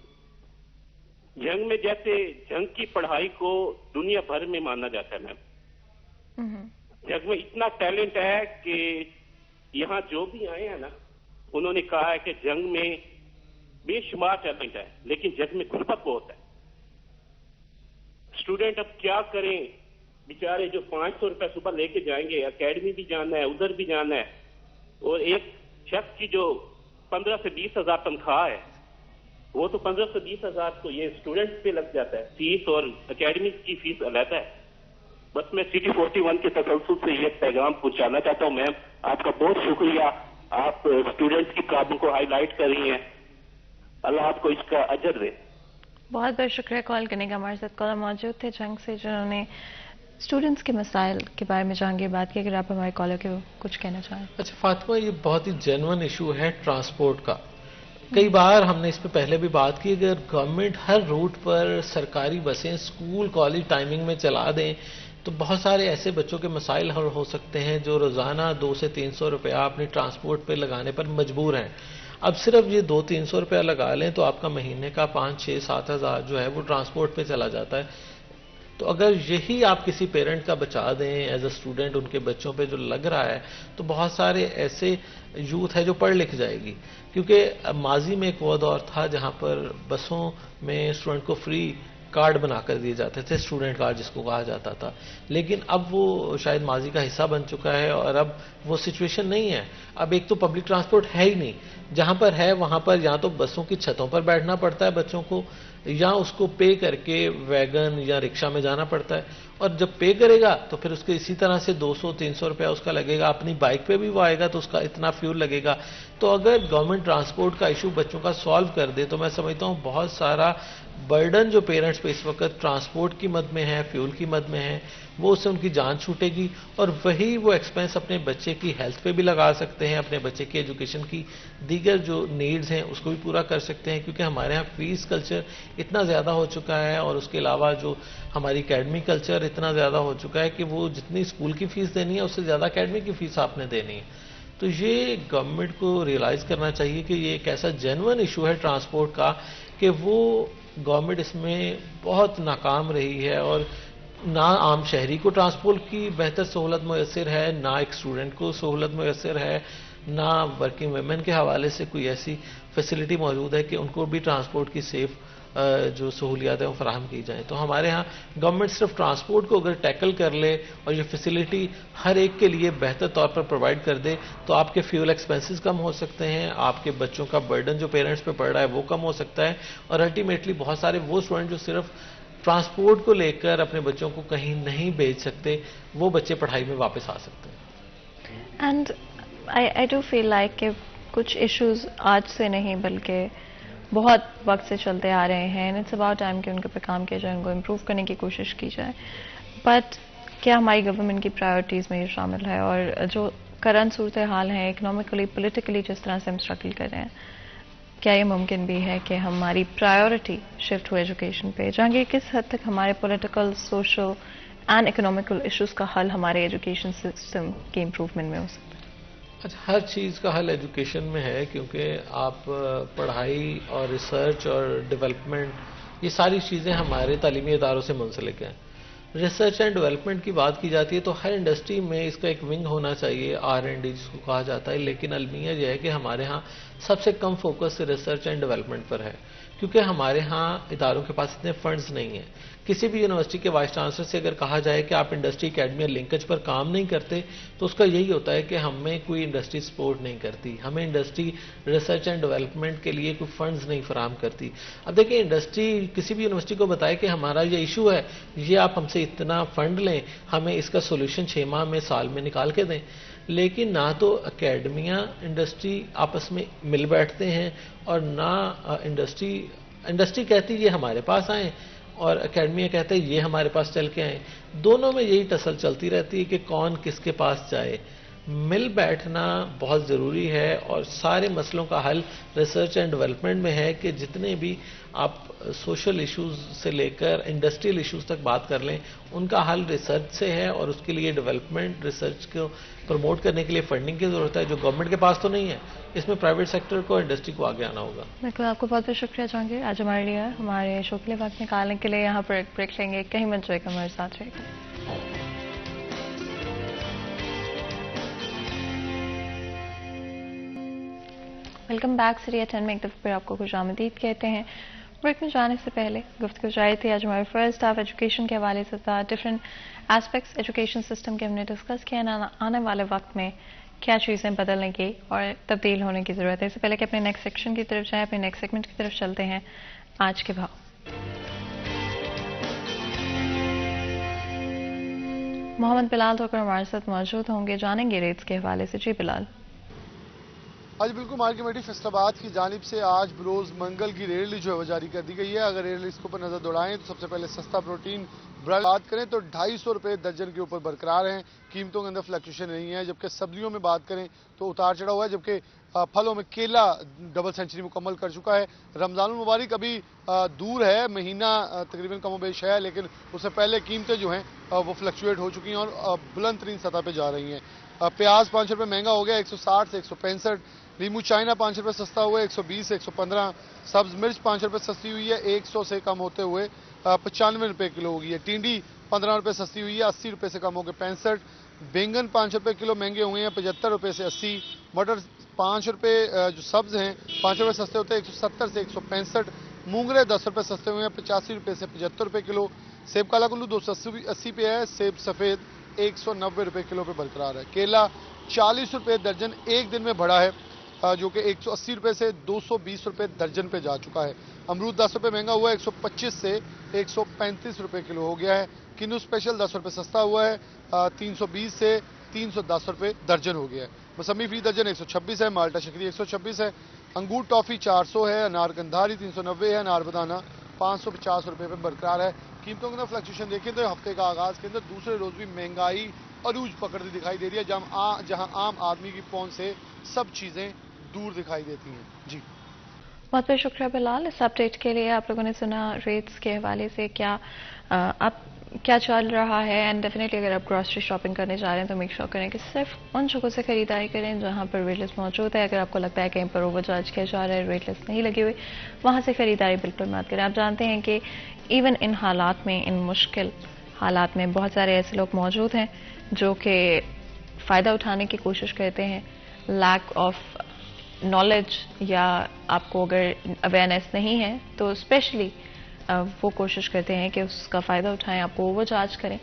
جنگ میں جیسے جنگ کی پڑھائی کو دنیا بھر میں مانا جاتا ہے میم, جنگ میں اتنا ٹیلنٹ ہے کہ یہاں جو بھی آئے ہیں نا انہوں نے کہا ہے کہ جنگ میں بے شمار ٹیلنٹ ہے, لیکن جنگ میں غربت بہت ہے. اسٹوڈنٹ اب کیا کریں بیچارے, جو 500 روپے صبح لے کے جائیں گے, اکیڈمی بھی جانا ہے ادھر بھی جانا ہے, اور ایک شخص کی جو 15 سے 20 ہزار تنخواہ ہے وہ تو 15 سے 20 ہزار تو یہ اسٹوڈنٹ پہ لگ جاتا ہے فیس, اور اکیڈمی کی فیس علیحدہ ہے. بس میں سٹی 41 کے تسلسل سے یہ پیغام پہنچانا چاہتا ہوں میم, آپ کا بہت شکریہ, آپ اسٹوڈنٹس کی پرابلم کو ہائی لائٹ کر رہی ہیں, اللہ آپ کو اس کا اجر دے. بہت بہت شکریہ کال کرنے کا. ہمارے ساتھ کالر موجود تھے جنگ سے جنہوں نے اسٹوڈنٹس کے مسائل کے بارے میں جہانگیر بات کی. اگر آپ ہمارے کالر کے کچھ کہنا چاہیں. اچھا فاطمہ, یہ بہت ہی جینون ایشو ہے ٹرانسپورٹ کا. کئی بار ہم نے اس پہ پہلے بھی بات کی, اگر گورنمنٹ ہر روٹ پر سرکاری بسیں اسکول کالج ٹائمنگ میں چلا دیں تو بہت سارے ایسے بچوں کے مسائل حل ہو سکتے ہیں جو روزانہ 200 سے 300 روپیہ اپنی ٹرانسپورٹ پہ لگانے پر مجبور ہیں. اب صرف یہ 200-300 روپیہ لگا لیں تو آپ کا مہینے کا 5-6-7 ہزار جو ہے وہ ٹرانسپورٹ پہ چلا جاتا ہے. تو اگر یہی آپ کسی پیرنٹ کا بچا دیں ایز اے اسٹوڈنٹ, ان کے بچوں پہ جو لگ رہا ہے, تو بہت سارے ایسے یوتھ ہے جو پڑھ لکھ جائے گی. کیونکہ ماضی میں ایک وہ دور تھا جہاں پر بسوں میں اسٹوڈنٹ کو فری کارڈ بنا کر دیے جاتے تھے, اسٹوڈنٹ کارڈ جس کو کہا جاتا تھا, لیکن اب وہ شاید ماضی کا حصہ بن چکا ہے اور اب وہ سچویشن نہیں ہے. اب ایک تو پبلک ٹرانسپورٹ ہے ہی نہیں, جہاں پر ہے وہاں پر یا تو بسوں کی چھتوں پر بیٹھنا پڑتا ہے بچوں کو, یا اس کو پے کر کے ویگن یا رکشہ میں جانا پڑتا ہے, اور جب پے کرے گا تو پھر اس کے اسی طرح سے 200-300 روپیہ اس کا لگے گا. اپنی بائک پہ بھی وہ آئے گا تو اس کا اتنا فیول لگے گا. تو اگر گورنمنٹ ٹرانسپورٹ کا ایشو بچوں کا سالو کر دے تو میں سمجھتا ہوں بہت سارا برڈن جو پیرنٹس پہ اس وقت ٹرانسپورٹ کی مد میں ہے, فیول کی مد میں ہے, وہ اس سے ان کی جان چھوٹے گی, اور وہی وہ ایکسپینس اپنے بچے کی ہیلتھ پہ بھی لگا سکتے ہیں, اپنے بچے کی ایجوکیشن کی دیگر جو نیڈز ہیں اس کو بھی پورا کر سکتے ہیں. کیونکہ ہمارے ہاں فیس کلچر اتنا زیادہ ہو چکا ہے, اور اس کے علاوہ جو ہماری اکیڈمی کلچر اتنا زیادہ ہو چکا ہے کہ وہ جتنی اسکول کی فیس دینی ہے اس سے زیادہ اکیڈمی کی فیس آپ نے دینی ہے. تو یہ گورنمنٹ کو ریئلائز کرنا چاہیے کہ یہ ایک ایسا جینون ایشو ہے ٹرانسپورٹ کا کہ وہ گورنمنٹ اس میں بہت ناکام رہی ہے, اور نہ عام شہری کو ٹرانسپورٹ کی بہتر سہولت میسر ہے, نہ ایک اسٹوڈنٹ کو سہولت میسر ہے, نہ ورکنگ ویمن کے حوالے سے کوئی ایسی فیسلٹی موجود ہے کہ ان کو بھی ٹرانسپورٹ کی سیف جو سہولیات ہیں وہ فراہم کی جائیں. تو ہمارے ہاں گورنمنٹ صرف ٹرانسپورٹ کو اگر ٹیکل کر لے اور یہ فیسلٹی ہر ایک کے لیے بہتر طور پر پرووائڈ کر دے تو آپ کے فیول ایکسپینسز کم ہو سکتے ہیں, آپ کے بچوں کا برڈن جو پیرنٹس پہ پڑ رہا ہے وہ کم ہو سکتا ہے, اور الٹیمیٹلی بہت سارے وہ اسٹوڈنٹ جو صرف ٹرانسپورٹ کو لے کر اپنے بچوں کو کہیں نہیں بھیج سکتے, وہ بچے پڑھائی میں واپس آ سکتے ہیں. And I do feel like کہ کچھ ایشوز آج سے نہیں بلکہ بہت وقت سے چلتے آ رہے ہیں, اٹس اباؤٹ ٹائم کہ ان کے پہ کام کیا جائے, ان کو امپروو کرنے کی کوشش کی جائے. بٹ کیا ہماری گورنمنٹ کی پرائیورٹیز میں یہ شامل ہے؟ اور جو کرنٹ صورتحال ہے اکنامکلی پولیٹیکلی جس طرح سے ہم اسٹرگل کر رہے ہیں، کیا یہ ممکن بھی ہے کہ ہماری پرائیورٹی شفٹ ہو ایجوکیشن پہ؟ جہانگیر، کس حد تک ہمارے political, social and economical issues کا حل ہمارے ایجوکیشن سسٹم کی امپروومنٹ میں ہو سکتا ہے؟ اچھا، ہر چیز کا حل ایجوکیشن میں ہے، کیونکہ آپ پڑھائی اور ریسرچ اور ڈیولپمنٹ یہ ساری چیزیں ہمارے تعلیمی اداروں سے منسلک ہیں. ریسرچ اینڈ ڈیولپمنٹ کی بات کی جاتی ہے تو ہر انڈسٹری میں اس کا ایک ونگ ہونا چاہیے، R&D جس کو کہا جاتا ہے، لیکن المیہ یہ ہے کہ ہمارے ہاں سب سے کم فوکس ریسرچ اینڈ ڈیولپمنٹ پر ہے، کیونکہ ہمارے ہاں اداروں کے پاس اتنے فنڈز نہیں ہیں. کسی بھی یونیورسٹی کے وائس چانسلر سے اگر کہا جائے کہ آپ انڈسٹری اکیڈمی لنکج پر کام نہیں کرتے تو اس کا یہی ہوتا ہے کہ ہمیں کوئی انڈسٹری سپورٹ نہیں کرتی، ہمیں انڈسٹری ریسرچ اینڈ ڈیولپمنٹ کے لیے کوئی فنڈز نہیں فراہم کرتی. اب دیکھیں، انڈسٹری کسی بھی یونیورسٹی کو بتائے کہ ہمارا یہ ایشو ہے، یہ آپ ہم سے اتنا فنڈ لیں، ہمیں اس کا سولوشن 6 ماہ میں، سال میں نکال کے دیں. لیکن نہ تو اکیڈمیاں انڈسٹری آپس میں مل بیٹھتے ہیں، اور نہ انڈسٹری کہتی یہ ہمارے پاس آئیں اور اکیڈمیاں کہتے ہیں یہ ہمارے پاس چل کے آئیں. دونوں میں یہی ٹسل چلتی رہتی ہے کہ کون کس کے پاس جائے. مل بیٹھنا بہت ضروری ہے، اور سارے مسئلوں کا حل ریسرچ اینڈ ڈیولپمنٹ میں ہے کہ جتنے بھی آپ سوشل ایشوز سے لے کر انڈسٹریل ایشوز تک بات کر لیں، ان کا حل ریسرچ سے ہے، اور اس کے لیے ڈیولپمنٹ ریسرچ کو پروموٹ کرنے کے لیے فنڈنگ کی ضرورت ہے، جو گورنمنٹ کے پاس تو نہیں ہے. اس میں پرائیویٹ سیکٹر کو، انڈسٹری کو آگے آنا ہوگا. بالکل، آپ کو بہت بہت شکریہ جہانگیر، آج ہمارے لیے ہمارے شو کے لیے وقت نکالنے کے لیے. یہاں پر ایک بریک لیں گے، کہیں مت جائے گا، ہمارے ساتھ رہے گا. Welcome back. سری 10 میں ایک دفعہ پھر آپ کو خوش آمدید کہتے ہیں. بریک میں جانے سے پہلے گفتگو جاری تھی، آج ہمارے فرسٹ ہاف ایجوکیشن کے حوالے سے تھا. ڈفرینٹ ایسپیکٹس ایجوکیشن سسٹم کے ہم نے ڈسکس کیا. آنے والے وقت میں کیا چیزیں بدلنے کی اور تبدیل ہونے کی ضرورت ہے. اس سے پہلے کہ اپنے نیکسٹ سیکشن کی طرف جائیں، اپنے نیکسٹ سیگمنٹ کی طرف چلتے ہیں. آج کے بھاؤ. محمد بلال ٹھوکر ہمارے ساتھ موجود ہوں گے، جانیں گے ریٹس کے حوالے سے. جی بلال. آج بالکل مارکیٹ کمیٹی فیصل آباد کی جانب سے آج بروز منگل کی ریٹ لسٹ جو ہے وہ جاری کر دی گئی ہے. اگر ریٹ لسٹ کے اوپر نظر دوڑائیں تو سب سے پہلے سستا پروٹین بریڈ بات کریں تو 250 روپے درجن کے اوپر برقرار ہیں، قیمتوں کے اندر فلیکچویشن نہیں ہے. جبکہ سبزیوں میں بات کریں تو اتار چڑھا ہوا ہے، جبکہ پھلوں میں کیلا ڈبل سینچری مکمل کر چکا ہے. رمضان المبارک ابھی دور ہے، مہینہ تقریباً کم و بیش ہے، لیکن اس سے پہلے قیمتیں جو ہیں وہ فلیکچویٹ ہو چکی ہیں اور بلند ترین سطح پہ جا رہی ہیں. پیاز 5 روپے مہنگا ہو گیا، 160 سے 165. لیمو چائنا 5 روپے سستا ہوا ہے، 120 سے 115. سبز مرچ 5 روپے سستی ہوئی ہے، 100 سے کم ہوتے ہوئے 95 روپے کلو ہوگی ہے. ٹینڈی 15 روپے سستی ہوئی ہے، 80 روپے سے کم ہو کے 65. بینگن 5 روپے کلو مہنگے ہوئے ہیں، 75 روپے سے 80. مٹر 5 روپے جو سبز ہیں 5 روپے سستے ہوتے ہیں، 170 سے 165. مونگرے 10 روپے سستے ہوئے ہیں، 85 روپے سے 75 روپے کلو. سیب کالا کلو 280 پہ ہے، سیب سفید 190 روپے کلو پہ برقرار ہے. کیلا 40 روپے درجن ایک دن میں بڑھا ہے، جو کہ 180 روپے سے 220 روپے درجن پہ جا چکا ہے. امرود 10 روپے مہنگا ہوا ہے، 125 سے 135 روپے کلو ہو گیا ہے. کنو اسپیشل 10 روپے سستا ہوا ہے، 320 سے 310 روپے درجن ہو گیا ہے. موسمی فی درجن 126 ہے، مالٹا شکری 126 ہے. انگور ٹافی 400 ہے، انار گندھاری 390 ہے، انار بدانا 550 روپے پہ برقرار ہے. قیمتوں کے اندر فلیکچویشن دیکھیں تو ہفتے کا آغاز کے اندر دوسرے روز بھی مہنگائی عروج پکڑتی دکھائی دے رہی ہے، جہاں عام آدمی کی پہنچ سے سب چیزیں دور دکھائی دیتی ہیں. جی بہت بہت شکریہ بلال اس اپڈیٹ کے لیے. آپ لوگوں نے سنا ریٹس کے حوالے سے اب کیا چل رہا ہے. اینڈ ڈیفینیٹلی اگر آپ گروسری شاپنگ کرنے جا رہے ہیں تو میک شور کریں کہ صرف ان جگہوں سے خریداری کریں جہاں پر ریٹ لسٹ موجود ہے. اگر آپ کو لگتا ہے کہیں پر اوور چارج کیا جا رہا ہے، ریٹ لسٹ نہیں لگی ہوئی، وہاں سے خریداری بالکل مت کریں. آپ جانتے ہیں کہ ایون ان حالات میں، ان مشکل حالات میں بہت سارے ایسے لوگ موجود ہیں جو کہ فائدہ اٹھانے کی کوشش کرتے ہیں. لیک آف نالج یا آپ کو اگر اویئرنیس نہیں ہے تو اسپیشلی وہ کوشش کرتے ہیں کہ اس کا فائدہ اٹھائیں، آپ کو اوور چارج کریں.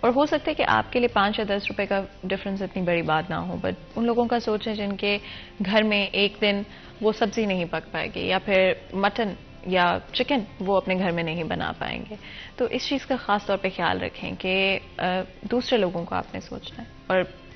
اور ہو سکتا ہے کہ آپ کے لیے 5 یا 10 روپے کا ڈفرنس اتنی بڑی بات نہ ہو، بٹ ان لوگوں کا سوچ ہے جن کے گھر میں ایک دن وہ سبزی نہیں پک پائے گی یا پھر مٹن یا چکن وہ اپنے گھر میں نہیں بنا پائیں گے. تو اس چیز کا خاص طور پہ خیال رکھیں کہ دوسرے لوگوں کو آپ نے سوچنا ہے. اور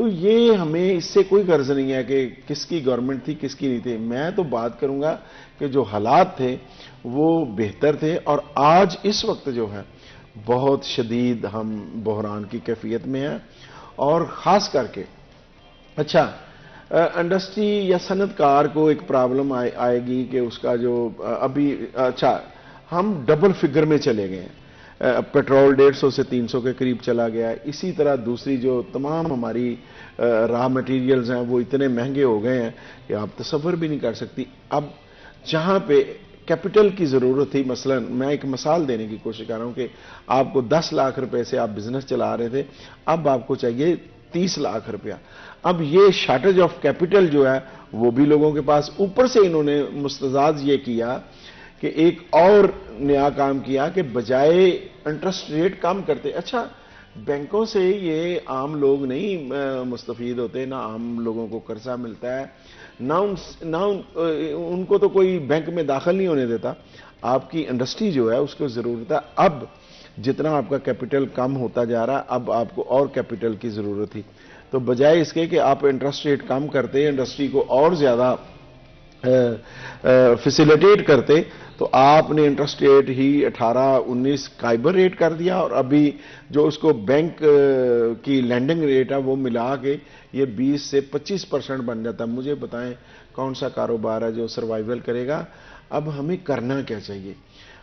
تو یہ ہمیں اس سے کوئی غرض نہیں ہے کہ کس کی گورنمنٹ تھی کس کی نہیں تھی. میں تو بات کروں گا کہ جو حالات تھے وہ بہتر تھے، اور آج اس وقت جو ہے بہت شدید ہم بحران کی کیفیت میں ہیں. اور خاص کر کے اچھا انڈسٹری یا صنعت کار کو ایک پرابلم آئے گی کہ اس کا جو ابھی اچھا ہم ڈبل فگر میں چلے گئے ہیں. پیٹرول 150 سے 300 کے قریب چلا گیا ہے. اسی طرح دوسری جو تمام ہماری را مٹیریلز ہیں وہ اتنے مہنگے ہو گئے ہیں کہ آپ تصور بھی نہیں کر سکتی. اب جہاں پہ کیپٹل کی ضرورت تھی، مثلا میں ایک مثال دینے کی کوشش کر رہا ہوں کہ آپ کو 10 لاکھ روپے سے آپ بزنس چلا رہے تھے، اب آپ کو چاہیے 30 لاکھ روپیہ. اب یہ شارٹیج آف کیپٹل جو ہے وہ بھی لوگوں کے پاس، اوپر سے انہوں نے مستزاد یہ کیا کہ ایک اور نیا کام کیا کہ بجائے انٹرسٹ ریٹ کم کرتے. اچھا بینکوں سے یہ عام لوگ نہیں مستفید ہوتے، نہ عام لوگوں کو قرضہ ملتا ہے، نہ ان کو تو کوئی بینک میں داخل نہیں ہونے دیتا. آپ کی انڈسٹری جو ہے اس کو ضرورت ہے. اب جتنا آپ کا کیپٹل کم ہوتا جا رہا ہے اب آپ کو اور کیپٹل کی ضرورت تھی. تو بجائے اس کے کہ آپ انٹرسٹ ریٹ کم کرتے انڈسٹری کو اور زیادہ فیسیلیٹیٹ کرتے، تو آپ نے انٹرسٹ ریٹ ہی 18-19 قائبر ریٹ کر دیا، اور ابھی جو اس کو بینک کی لینڈنگ ریٹ ہے وہ ملا کے یہ 20 سے 25% بن جاتا. مجھے بتائیں کون سا کاروبار ہے جو سروائیول کرے گا؟ اب ہمیں کرنا کیا چاہیے؟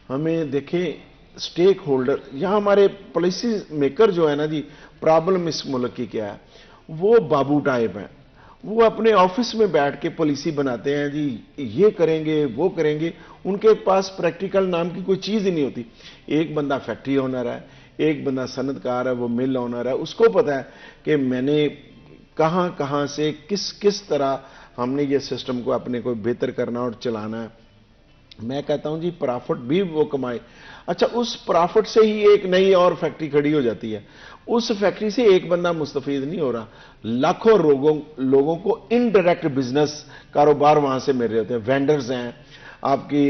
ہمیں دیکھیں سٹیک ہولڈر، یہاں ہمارے پالیسی میکر جو ہے نا جی، پرابلم اس ملک کی کیا ہے؟ وہ بابو ٹائپ ہیں. وہ اپنے آفس میں بیٹھ کے پالیسی بناتے ہیں جی، یہ کریں گے وہ کریں گے. ان کے پاس پریکٹیکل نام کی کوئی چیز ہی نہیں ہوتی. ایک بندہ فیکٹری اونر ہے، ایک بندہ صنعت کار ہے، وہ مل اونر ہے. اس کو پتا ہے کہ میں نے کہاں سے کس طرح ہم نے یہ سسٹم کو اپنے کو بہتر کرنا اور چلانا ہے. میں کہتا ہوں جی پرافٹ بھی وہ کمائے. اچھا اس پرافٹ سے ہی ایک نئی اور فیکٹری کھڑی ہو جاتی ہے. اس فیکٹری سے ایک بندہ مستفید نہیں ہو رہا، لاکھوں لوگوں کو انڈائریکٹ بزنس کاروبار وہاں سے مل رہے ہوتے ہیں. وینڈرز ہیں، آپ کی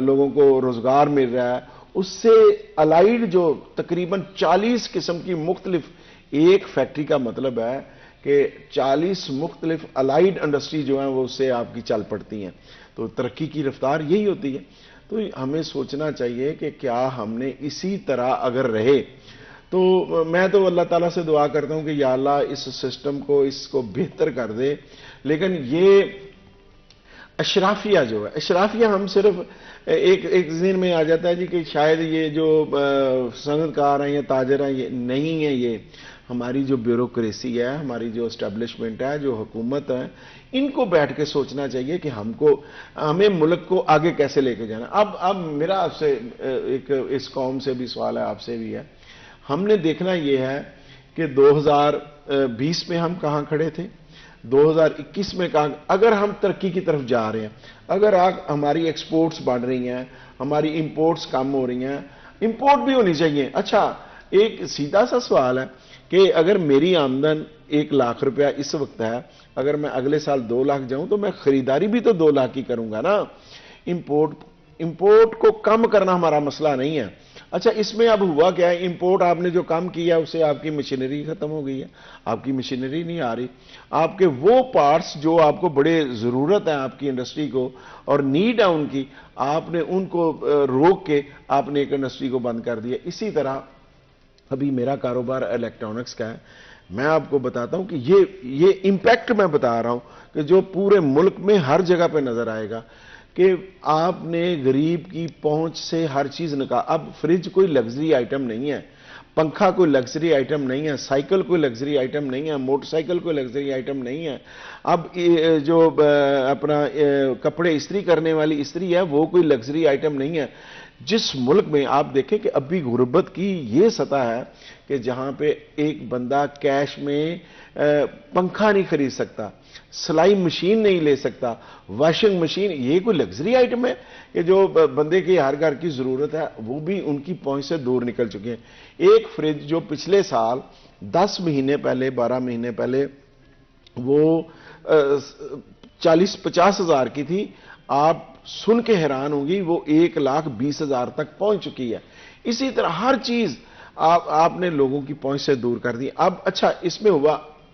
لوگوں کو روزگار مل رہا ہے. اس سے الائیڈ جو تقریباً 40 قسم کی مختلف، ایک فیکٹری کا مطلب ہے کہ 40 مختلف الائیڈ انڈسٹری جو ہیں وہ اس سے آپ کی چل پڑتی ہیں. تو ترقی کی رفتار یہی ہوتی ہے. تو ہمیں سوچنا چاہیے کہ کیا ہم نے اسی طرح اگر رہے تو میں تو اللہ تعالیٰ سے دعا کرتا ہوں کہ یا اللہ اس سسٹم کو اس کو بہتر کر دے. لیکن یہ اشرافیہ جو ہے، اشرافیہ ہم صرف ایک ذہن میں آ جاتا ہے جی کہ شاید یہ جو صنعت کار ہیں یا تاجر ہیں یہ نہیں ہے. یہ ہماری جو بیوروکریسی ہے، ہماری جو اسٹیبلشمنٹ ہے، جو حکومت ہے، ان کو بیٹھ کے سوچنا چاہیے کہ ہمیں ملک کو آگے کیسے لے کے جانا. اب میرا آپ سے ایک اس قوم سے بھی سوال ہے، آپ سے بھی ہے. ہم نے دیکھنا یہ ہے کہ 2020 میں ہم کہاں کھڑے تھے، 2021 میں کہاں. اگر ہم ترقی کی طرف جا رہے ہیں، اگر ہماری ایکسپورٹس بڑھ رہی ہیں، ہماری امپورٹس کم ہو رہی ہیں، امپورٹ بھی ہونی چاہیے. اچھا ایک سیدھا سا سوال ہے کہ اگر میری آمدن 1 لاکھ روپیہ اس وقت ہے، اگر میں اگلے سال 2 لاکھ جاؤں تو میں خریداری بھی تو 2 لاکھ کی کروں گا نا. امپورٹ کو کم کرنا ہمارا مسئلہ نہیں ہے. اچھا اس میں اب ہوا کیا ہے، امپورٹ آپ نے جو کم کیا اس سے آپ کی مشینری ختم ہو گئی ہے. آپ کی مشینری نہیں آ رہی. آپ کے وہ پارٹس جو آپ کو بڑے ضرورت ہے آپ کی انڈسٹری کو اور نیڈ ہے ان کی، آپ نے ان کو روک کے آپ نے ایک انڈسٹری کو بند کر دیا. اسی طرح ابھی میرا کاروبار الیکٹرانکس کا ہے. میں آپ کو بتاتا ہوں کہ یہ امپیکٹ میں بتا رہا ہوں کہ جو پورے ملک میں ہر جگہ پہ نظر آئے گا کہ آپ نے غریب کی پہنچ سے ہر چیز نکال. اب فریج کوئی لگژری آئٹم نہیں ہے، پنکھا کوئی لگژری آئٹم نہیں ہے، سائیکل کوئی لگژری آئٹم نہیں ہے، موٹر سائیکل کوئی لگژری آئٹم نہیں ہے. اب جو اپنا کپڑے استری کرنے والی استری ہے وہ کوئی لگژری آئٹم نہیں ہے. جس ملک میں آپ دیکھیں کہ ابھی غربت کی یہ سطح ہے کہ جہاں پہ ایک بندہ کیش میں پنکھا نہیں خرید سکتا، سلائی مشین نہیں لے سکتا، واشنگ مشین، یہ کوئی لگژری آئٹم ہے کہ جو بندے کی ہر گھر کی ضرورت ہے وہ بھی ان کی پہنچ سے دور نکل چکے ہیں. ایک فریج جو پچھلے سال 10 مہینے پہلے 12 مہینے پہلے وہ 40-50 ہزار کی تھی، آپ سن کے حیران ہوں گی وہ 1,20,000 تک پہنچ چکی ہے. اسی طرح ہر چیز آپ نے لوگوں کی پہنچ سے دور کر دی. اب اچھا اس میں ہوا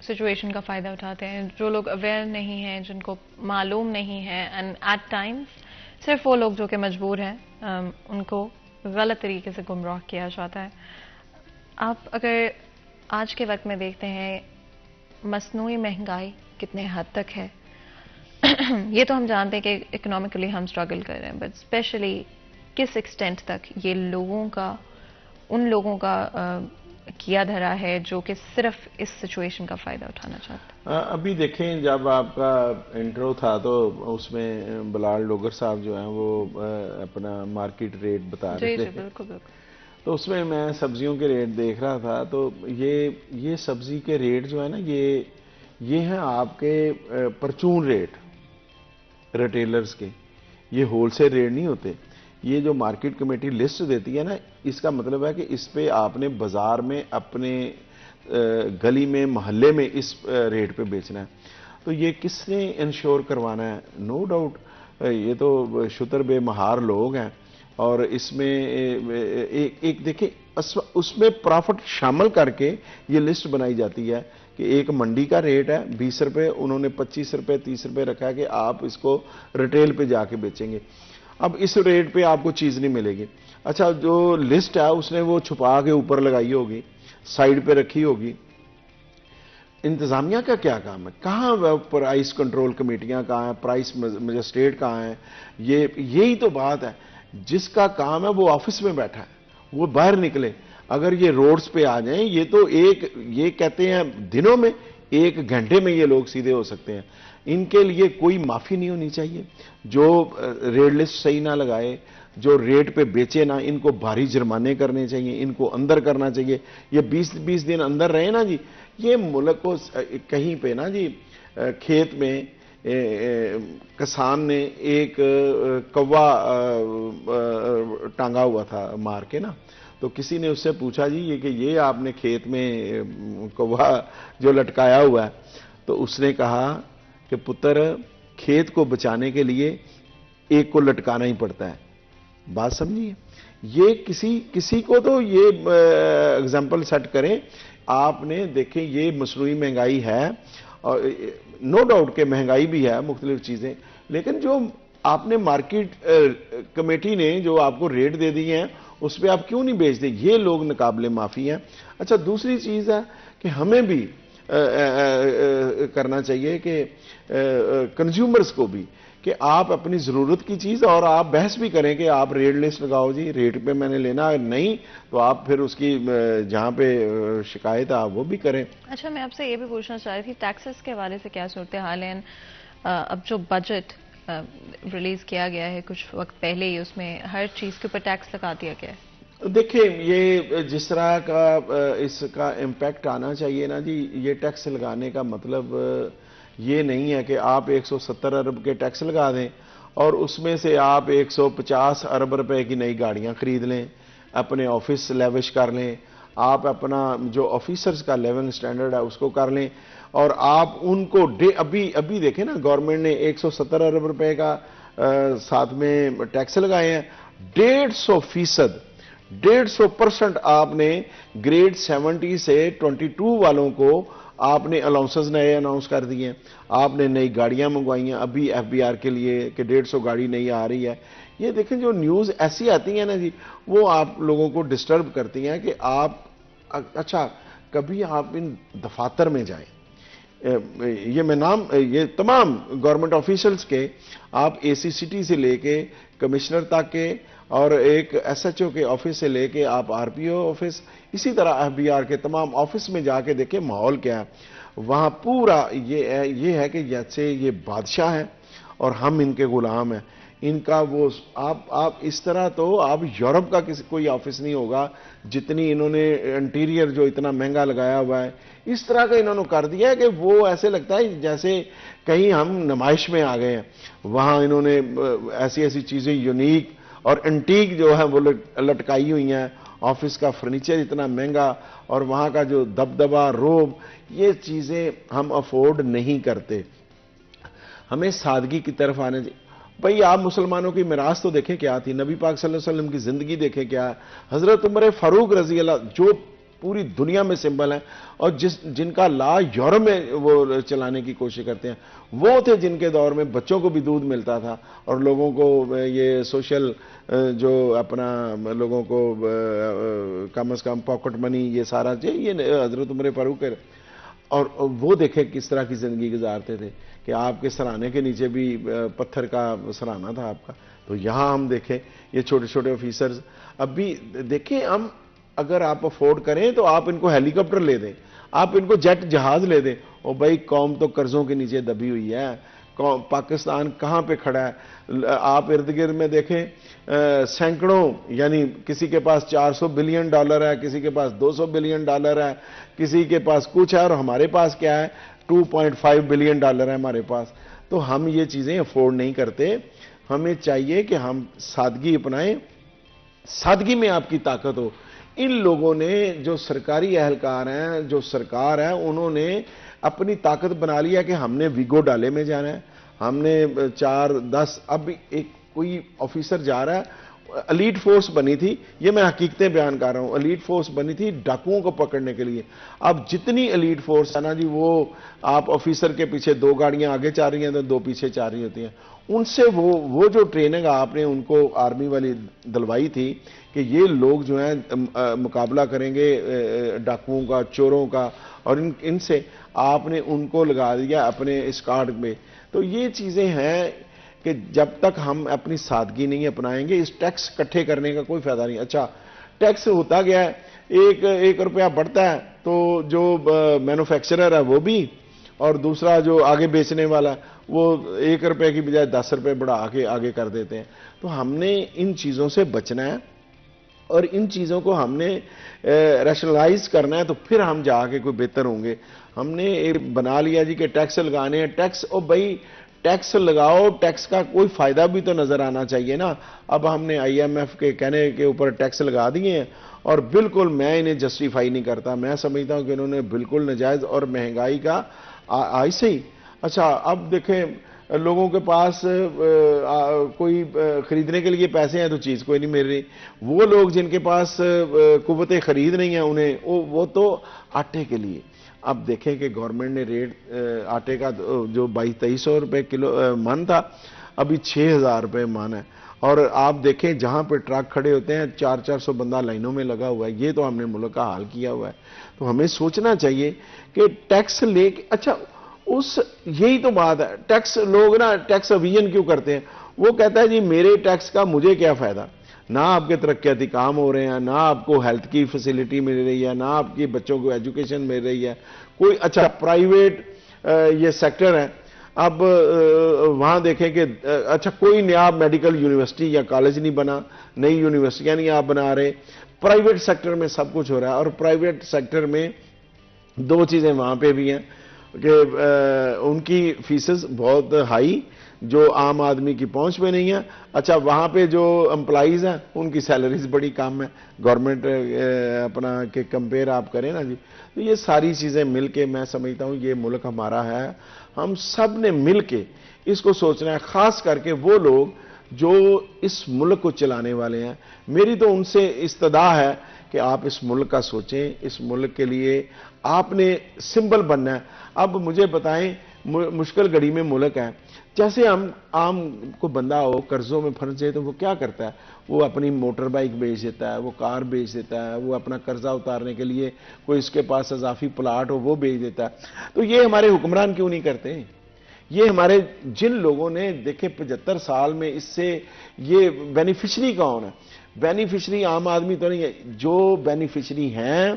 سچویشن کا فائدہ اٹھاتے ہیں. جو لوگ اویئر نہیں ہیں, جن کو معلوم نہیں ہے, اینڈ ایٹ ٹائمز صرف وہ لوگ جو کہ مجبور ہیں, ان کو غلط طریقے سے گمراہ کیا جاتا ہے. آپ اگر آج کے وقت میں دیکھتے ہیں مصنوعی مہنگائی کتنے حد تک ہے, یہ تو ہم جانتے ہیں کہ اکنامکلی ہم اسٹرگل کر رہے ہیں, بٹ اسپیشلی کس ایکسٹینٹ تک یہ ان لوگوں کا کیا دھرا ہے جو کہ صرف اس سچویشن کا فائدہ اٹھانا چاہتے ہیں. ابھی دیکھیں, جب آپ کا انٹرو تھا تو اس میں بلال ڈوگر صاحب جو ہیں وہ اپنا مارکیٹ ریٹ بتا رہے تھے. جی بالکل بالکل. تو اس میں میں سبزیوں کے ریٹ دیکھ رہا تھا, تو یہ سبزی کے ریٹ جو ہے نا, یہ ہیں آپ کے پرچون ریٹ ریٹیلرز کے, یہ ہول سیل ریٹ نہیں ہوتے. یہ جو مارکیٹ کمیٹی لسٹ دیتی ہے نا, اس کا مطلب ہے کہ اس پہ آپ نے بازار میں اپنے گلی میں محلے میں اس ریٹ پہ بیچنا ہے. تو یہ کس نے انشور کروانا ہے؟ نو ڈاؤٹ یہ تو شتر بے مہار لوگ ہیں, اور اس میں ایک دیکھیں اس میں پرافٹ شامل کر کے یہ لسٹ بنائی جاتی ہے کہ ایک منڈی کا ریٹ ہے 20 روپے, انہوں نے 25 روپے 30 روپے رکھا ہے کہ آپ اس کو ریٹیل پہ جا کے بیچیں گے. اب اس ریٹ پہ آپ کو چیز نہیں ملے گی. اچھا, جو لسٹ ہے اس نے وہ چھپا کے اوپر لگائی ہوگی, سائیڈ پہ رکھی ہوگی. انتظامیہ کا کیا کام ہے؟ کہاں پرائس کنٹرول کمیٹیاں کہاں ہیں؟ پرائس مجسٹریٹ کہاں ہیں؟ یہی تو بات ہے. جس کا کام ہے وہ آفس میں بیٹھا ہے, وہ باہر نکلے. اگر یہ روڈز پہ آ جائیں, یہ کہتے ہیں دنوں میں, 1 گھنٹے میں یہ لوگ سیدھے ہو سکتے ہیں. ان کے لیے کوئی معافی نہیں ہونی چاہیے. جو ریٹ لسٹ صحیح نہ لگائے, جو ریٹ پہ بیچے نہ, ان کو بھاری جرمانے کرنے چاہیے, ان کو اندر کرنا چاہیے. یہ 20 دن اندر رہے نا جی, یہ ملک کو کہیں پہ نا جی کھیت میں کسان نے ایک کوا ٹانگا ہوا تھا مار کے نا, تو کسی نے اس سے پوچھا جی کہ یہ آپ نے کھیت میں کوا جو لٹکایا ہوا ہے, تو اس نے کہا کہ پتر کھیت کو بچانے کے لیے ایک کو لٹکانا ہی پڑتا ہے. بات سمجھیے, یہ کسی کو تو یہ اگزامپل سیٹ کریں. آپ نے دیکھیں یہ مصنوعی مہنگائی ہے, اور نو ڈاؤٹ کہ مہنگائی بھی ہے مختلف چیزیں, لیکن جو آپ نے مارکیٹ کمیٹی نے جو آپ کو ریٹ دے دی ہیں اس پہ آپ کیوں نہیں بیچتے؟ یہ لوگ ناقابل معافی ہیں. اچھا, دوسری چیز ہے کہ ہمیں بھی کرنا چاہیے کہ کنزیومرز کو بھی, کہ آپ اپنی ضرورت کی چیز, اور آپ بحث بھی کریں کہ آپ ریٹ لسٹ لگاؤ جی, ریٹ پہ میں نے لینا, نہیں تو آپ پھر اس کی جہاں پہ شکایت ہے وہ بھی کریں. اچھا, میں آپ سے یہ بھی پوچھنا چاہ رہی تھی, ٹیکسز کے حوالے سے کیا صورتحال ہے؟ اب جو بجٹ ریلیز کیا گیا ہے کچھ وقت پہلے ہی, اس میں ہر چیز کے اوپر ٹیکس لگا دیا گیا ہے. دیکھیں, یہ جس طرح کا اس کا امپیکٹ آنا چاہیے نا جی, یہ ٹیکس لگانے کا مطلب یہ نہیں ہے کہ آپ 170 ارب کے ٹیکس لگا دیں اور اس میں سے آپ 150 ارب روپے کی نئی گاڑیاں خرید لیں, اپنے آفس لیوش کر لیں, آپ اپنا جو آفیسرز کا لیونگ سٹینڈرڈ ہے اس کو کر لیں, اور آپ ان کو ابھی دیکھیں نا, گورنمنٹ نے 170 ارب روپے کا ساتھ میں ٹیکس لگائے ہیں. 150% آپ نے گریڈ 70 سے 22 والوں کو آپ نے الاؤنسز نئے اناؤنس کر دیے ہیں. آپ نے نئی گاڑیاں منگوائی ہیں ابھی FBR کے لیے کہ 150 گاڑی نئی آ رہی ہے. یہ دیکھیں, جو نیوز ایسی آتی ہیں نا جی, وہ آپ لوگوں کو ڈسٹرب کرتی ہیں کہ آپ, اچھا کبھی آپ ان دفاتر میں جائیں, یہ تمام گورنمنٹ آفیشلز کے, آپ ACCT سے لے کے کمشنر تک کے, اور ایک SHO کے آفس سے لے کے آپ RPO آفس, اسی طرح FBR کے تمام آفس میں جا کے دیکھیں ماحول کیا ہے. وہاں پورا یہ ہے کہ جیسے یہ بادشاہ ہیں اور ہم ان کے غلام ہیں. ان کا وہ آپ اس طرح تو آپ یورپ کا کوئی آفس نہیں ہوگا جتنی انہوں نے انٹیریئر جو اتنا مہنگا لگایا ہوا ہے, اس طرح کا انہوں نے کر دیا ہے کہ وہ ایسے لگتا ہے جیسے کہیں ہم نمائش میں آ گئے ہیں. وہاں انہوں نے ایسی چیزیں یونیک اور انٹیک جو ہے وہ لٹکائی ہوئی ہیں. آفس کا فرنیچر اتنا مہنگا, اور وہاں کا جو دبدبا, روب, یہ چیزیں ہم افورڈ نہیں کرتے. ہمیں سادگی کی طرف آنے چاہیے. بھئی آپ مسلمانوں کی میراث تو دیکھیں کیا تھی, نبی پاک صلی اللہ علیہ وسلم کی زندگی دیکھیں کیا, حضرت عمر فاروق رضی اللہ جو پوری دنیا میں سمبل ہیں اور جن کا لا یورپ میں وہ چلانے کی کوشش کرتے ہیں، وہ تھے جن کے دور میں بچوں کو بھی دودھ ملتا تھا اور لوگوں کو یہ سوشل جو اپنا لوگوں کو کم از کم پاکٹ منی یہ سارا یہ حضرت عمر فاروق اور وہ دیکھیں کس طرح کی زندگی گزارتے تھے کہ آپ کے سرانے کے نیچے بھی پتھر کا سرانا تھا آپ کا. تو یہاں ہم دیکھیں یہ چھوٹے چھوٹے آفیسرز اب بھی دیکھیں، ہم اگر آپ افورڈ کریں تو آپ ان کو ہیلی کاپٹر لے دیں، آپ ان کو جیٹ جہاز لے دیں. اور بھائی قوم تو قرضوں کے نیچے دبی ہوئی ہے، پاکستان کہاں پہ کھڑا ہے؟ آپ ارد گرد میں دیکھیں سینکڑوں، یعنی کسی کے پاس $400 بلین ہے، کسی کے پاس $200 بلین ہے، کسی کے پاس کچھ ہے، اور ہمارے پاس کیا ہے؟ $2.5 بلین ہے ہمارے پاس. تو ہم یہ چیزیں افورڈ نہیں کرتے. ہمیں چاہیے کہ ہم سادگی اپنائیں، سادگی میں آپ کی طاقت ہو. ان لوگوں نے جو سرکاری اہلکار ہیں، جو سرکار ہے، انہوں نے اپنی طاقت بنا لیا کہ ہم نے ویگو ڈالے میں جانا ہے، ہم نے 4-10 اب ایک کوئی آفیسر جا رہا ہے. ایلیٹ فورس بنی تھی، یہ میں حقیقتیں بیان کر رہا ہوں، ایلیٹ فورس بنی تھی ڈاکوؤں کو پکڑنے کے لیے. اب جتنی ایلیٹ فورس ہے نا جی، وہ آپ آفیسر کے پیچھے 2 گاڑیاں آگے چل رہی ہیں تو 2 پیچھے چل رہی ہوتی ہیں. ان سے وہ جو ٹریننگ آپ نے ان کو آرمی والی دلوائی تھی کہ یہ لوگ جو ہیں مقابلہ کریں گے ڈاکوؤں کا، چوروں کا، اور ان سے آپ نے ان کو لگا دیا اپنے اسکارٹ میں. تو یہ چیزیں ہیں کہ جب تک ہم اپنی سادگی نہیں اپنائیں گے، اس ٹیکس اکٹھے کرنے کا کوئی فائدہ نہیں. اچھا ٹیکس ہوتا گیا ہے، ایک روپیہ بڑھتا ہے تو جو مینوفیکچرر ہے وہ بھی، اور دوسرا جو آگے بیچنے والا وہ 1 روپے کی بجائے 10 روپے بڑھا کے آگے کر دیتے ہیں. تو ہم نے ان چیزوں سے بچنا ہے اور ان چیزوں کو ہم نے ریشنلائز کرنا ہے، تو پھر ہم جا کے کوئی بہتر ہوں گے. ہم نے بنا لیا جی کہ ٹیکس لگانے ہیں، ٹیکس او بھائی ٹیکس لگاؤ، ٹیکس کا کوئی فائدہ بھی تو نظر آنا چاہیے نا. اب ہم نے IMF کے کہنے کے اوپر ٹیکس لگا دیے ہیں اور بالکل میں انہیں جسٹیفائی نہیں کرتا. میں سمجھتا ہوں کہ انہوں نے بالکل ناجائز اور مہنگائی کا ایسے ہی. اچھا اب دیکھیں لوگوں کے پاس کوئی خریدنے کے لیے پیسے ہیں تو چیز کوئی نہیں مل رہی. وہ لوگ جن کے پاس قوت خرید نہیں ہے انہیں وہ تو آٹے کے لیے. اب دیکھیں کہ گورنمنٹ نے ریٹ آٹے کا جو 2200 روپے کلو من تھا، ابھی 6000 روپے من ہے. اور آپ دیکھیں جہاں پہ ٹرک کھڑے ہوتے ہیں 400 بندہ لائنوں میں لگا ہوا ہے. یہ تو ہم نے ملک کا حال کیا ہوا ہے. تو ہمیں سوچنا چاہیے کہ ٹیکس لے کے، اچھا یہی تو بات ہے. ٹیکس لوگ نا ٹیکس اویژن کیوں کرتے ہیں؟ وہ کہتا ہے جی میرے ٹیکس کا مجھے کیا فائدہ؟ نہ آپ کے ترقیاتی کام ہو رہے ہیں، نہ آپ کو ہیلتھ کی فیسلٹی مل رہی ہے، نہ آپ کے بچوں کو ایجوکیشن مل رہی ہے کوئی. اچھا پرائیویٹ یہ سیکٹر ہے، اب وہاں دیکھیں کہ اچھا کوئی نیا میڈیکل یونیورسٹی یا کالج نہیں بنا، نئی یونیورسٹیاں نہیں آپ بنا رہے. پرائیویٹ سیکٹر میں سب کچھ ہو رہا ہے. اور پرائیویٹ سیکٹر میں 2 چیزیں وہاں پہ بھی ہیں کہ ان کی فیسز بہت ہائی جو عام آدمی کی پہنچ پہ نہیں ہے. اچھا وہاں پہ جو امپلائیز ہیں ان کی سیلریز بڑی کم ہے گورنمنٹ اپنا کے کمپیئر آپ کریں نا جی. تو یہ ساری چیزیں مل کے میں سمجھتا ہوں یہ ملک ہمارا ہے، ہم سب نے مل کے اس کو سوچنا ہے. خاص کر کے وہ لوگ جو اس ملک کو چلانے والے ہیں. میری تو ان سے استدعا ہے کہ آپ اس ملک کا سوچیں، اس ملک کے لیے آپ نے سمبل بننا ہے. اب مجھے بتائیں مشکل گھڑی میں ملک ہے، جیسے ہم عام کو بندہ ہو قرضوں میں پھنس جائے تو وہ کیا کرتا ہے؟ وہ اپنی موٹر بائک بیچ دیتا ہے، وہ کار بیچ دیتا ہے، وہ اپنا قرضہ اتارنے کے لیے کوئی اس کے پاس اضافی پلاٹ ہو وہ بیچ دیتا ہے. تو یہ ہمارے حکمران کیوں نہیں کرتے؟ یہ ہمارے جن لوگوں نے دیکھیں 75 سال میں اس سے یہ بینیفیشری کون ہے؟ بینیفیشری عام آدمی تو نہیں ہے. جو بینیفیشری ہیں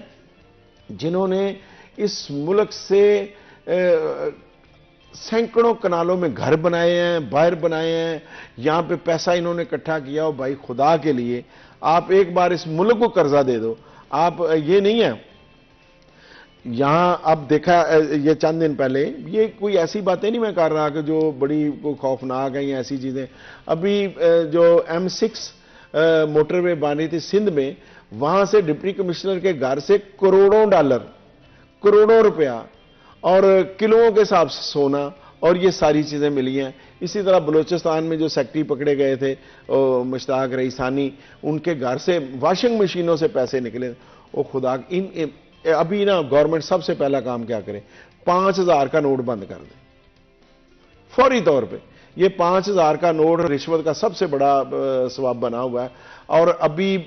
جنہوں نے اس ملک سے سینکڑوں کنالوں میں گھر بنائے ہیں، باہر بنائے ہیں، یہاں پہ پیسہ انہوں نے اکٹھا کیا ہو. بھائی خدا کے لیے آپ ایک بار اس ملک کو قرضہ دے دو. آپ یہ نہیں ہے یہاں اب دیکھا یہ چند دن پہلے، یہ کوئی ایسی باتیں نہیں میں کر رہا کہ جو بڑی کوئی خوفناک ہیں یا ایسی چیزیں. ابھی جو M6 موٹر وے بن رہی تھی سندھ میں، وہاں سے ڈپٹی کمشنر کے گھر سے $کروڑوں کروڑوں روپیہ اور کلوؤں کے حساب سے سونا اور یہ ساری چیزیں ملی ہیں. اسی طرح بلوچستان میں جو سیکٹری پکڑے گئے تھے مشتاق رئیسانی، ان کے گھر سے واشنگ مشینوں سے پیسے نکلے. وہ خدا ابھی نا گورنمنٹ سب سے پہلا کام کیا کرے, 5,000 کا نوٹ بند کر دے فوری طور پہ. یہ 5,000 کا نوٹ رشوت کا سب سے بڑا سبب بنا ہوا ہے, اور ابھی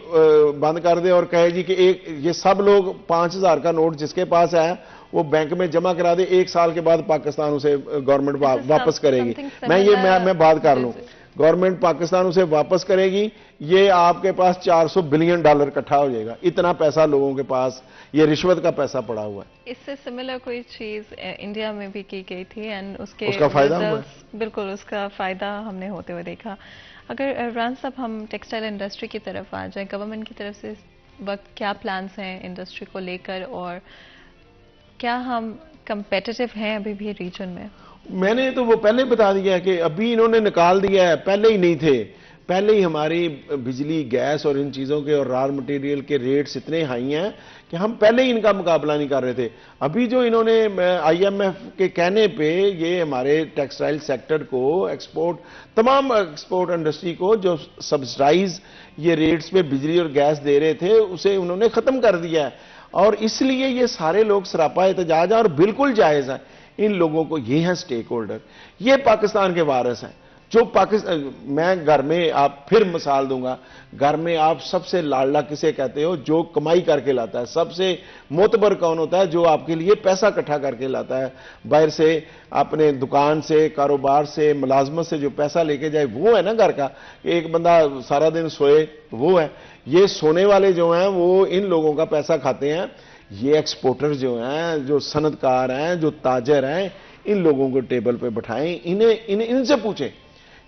بند کر دے اور کہے جی کہ یہ سب لوگ 5,000 کا نوٹ جس کے پاس ہے وہ بینک میں جمع کرا دے, 1 سال کے بعد پاکستان اسے گورنمنٹ واپس کرے گی. میں بات کر لوں, گورنمنٹ پاکستان اسے واپس کرے گی, یہ آپ کے پاس $400 بلین اکٹھا ہو جائے گا. اتنا پیسہ لوگوں کے پاس یہ رشوت کا پیسہ پڑا ہوا ہے. اس سے سملر کوئی چیز انڈیا میں بھی کی گئی تھی اینڈ اس کا فائدہ ہوا ہے. بالکل اس کا فائدہ ہم نے ہوتے ہوئے دیکھا. اگر عمران صاحب ہم ٹیکسٹائل انڈسٹری کی طرف آ جائیں, گورنمنٹ کی طرف سے اس وقت کیا پلانس ہیں انڈسٹری کو لے کر, اور کیا ہم کمپیٹیٹو ہیں ابھی بھی ریجن میں؟ میں نے تو وہ پہلے بتا دیا ہے کہ ابھی انہوں نے نکال دیا ہے, پہلے ہی نہیں تھے. پہلے ہی ہماری بجلی, گیس اور ان چیزوں کے اور رار مٹیریل کے ریٹس اتنے ہائی ہیں کہ ہم پہلے ہی ان کا مقابلہ نہیں کر رہے تھے. ابھی جو انہوں نے IMF کے کہنے پہ یہ ہمارے ٹیکسٹائل سیکٹر کو تمام ایکسپورٹ انڈسٹری کو جو سبسڈائز یہ ریٹس پہ بجلی اور گیس دے رہے تھے اسے انہوں نے ختم کر دیا ہے. اور اس لیے یہ سارے لوگ سراپا احتجاج ہیں اور بالکل جائز ہیں. ان لوگوں کو یہ ہیں سٹیک ہولڈر, یہ پاکستان کے وارث ہیں. جو میں گھر میں آپ پھر مثال دوں گا, گھر میں آپ سب سے لاڈلا کسے کہتے ہو؟ جو کمائی کر کے لاتا ہے. سب سے معتبر کون ہوتا ہے؟ جو آپ کے لیے پیسہ اکٹھا کر کے لاتا ہے باہر سے, اپنے دکان سے, کاروبار سے, ملازمت سے جو پیسہ لے کے جائے, وہ ہے نا گھر کا. ایک بندہ سارا دن سوئے, وہ ہے. یہ سونے والے جو ہیں وہ ان لوگوں کا پیسہ کھاتے ہیں. یہ ایکسپورٹر جو ہیں, جو صنعت کار ہیں, جو تاجر ہیں, ان لوگوں کو ٹیبل پہ بٹھائیں, ان سے پوچھیں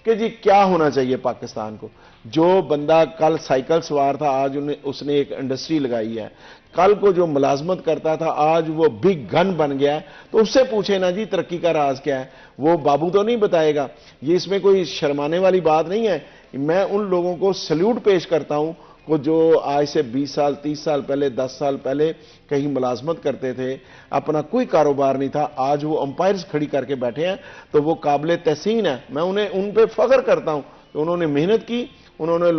کہ جی کیا ہونا چاہیے پاکستان کو. جو بندہ کل سائیکل سوار تھا آج اس نے ایک انڈسٹری لگائی ہے, کل کو جو ملازمت کرتا تھا آج وہ بگ گن بن گیا ہے, تو اس سے پوچھیں نا جی ترقی کا راز کیا ہے. وہ بابو تو نہیں بتائے گا. یہ اس میں کوئی شرمانے والی بات نہیں ہے. میں ان لوگوں کو سلیوٹ پیش کرتا ہوں کو جو آج سے 20 سال 30 سال پہلے 10 سال پہلے کہیں ملازمت کرتے تھے, اپنا کوئی کاروبار نہیں تھا, آج وہ امپائرز کھڑی کر کے بیٹھے ہیں, تو وہ قابل تحسین ہے. میں ان پہ فخر کرتا ہوں کہ انہوں نے محنت کی, انہوں نے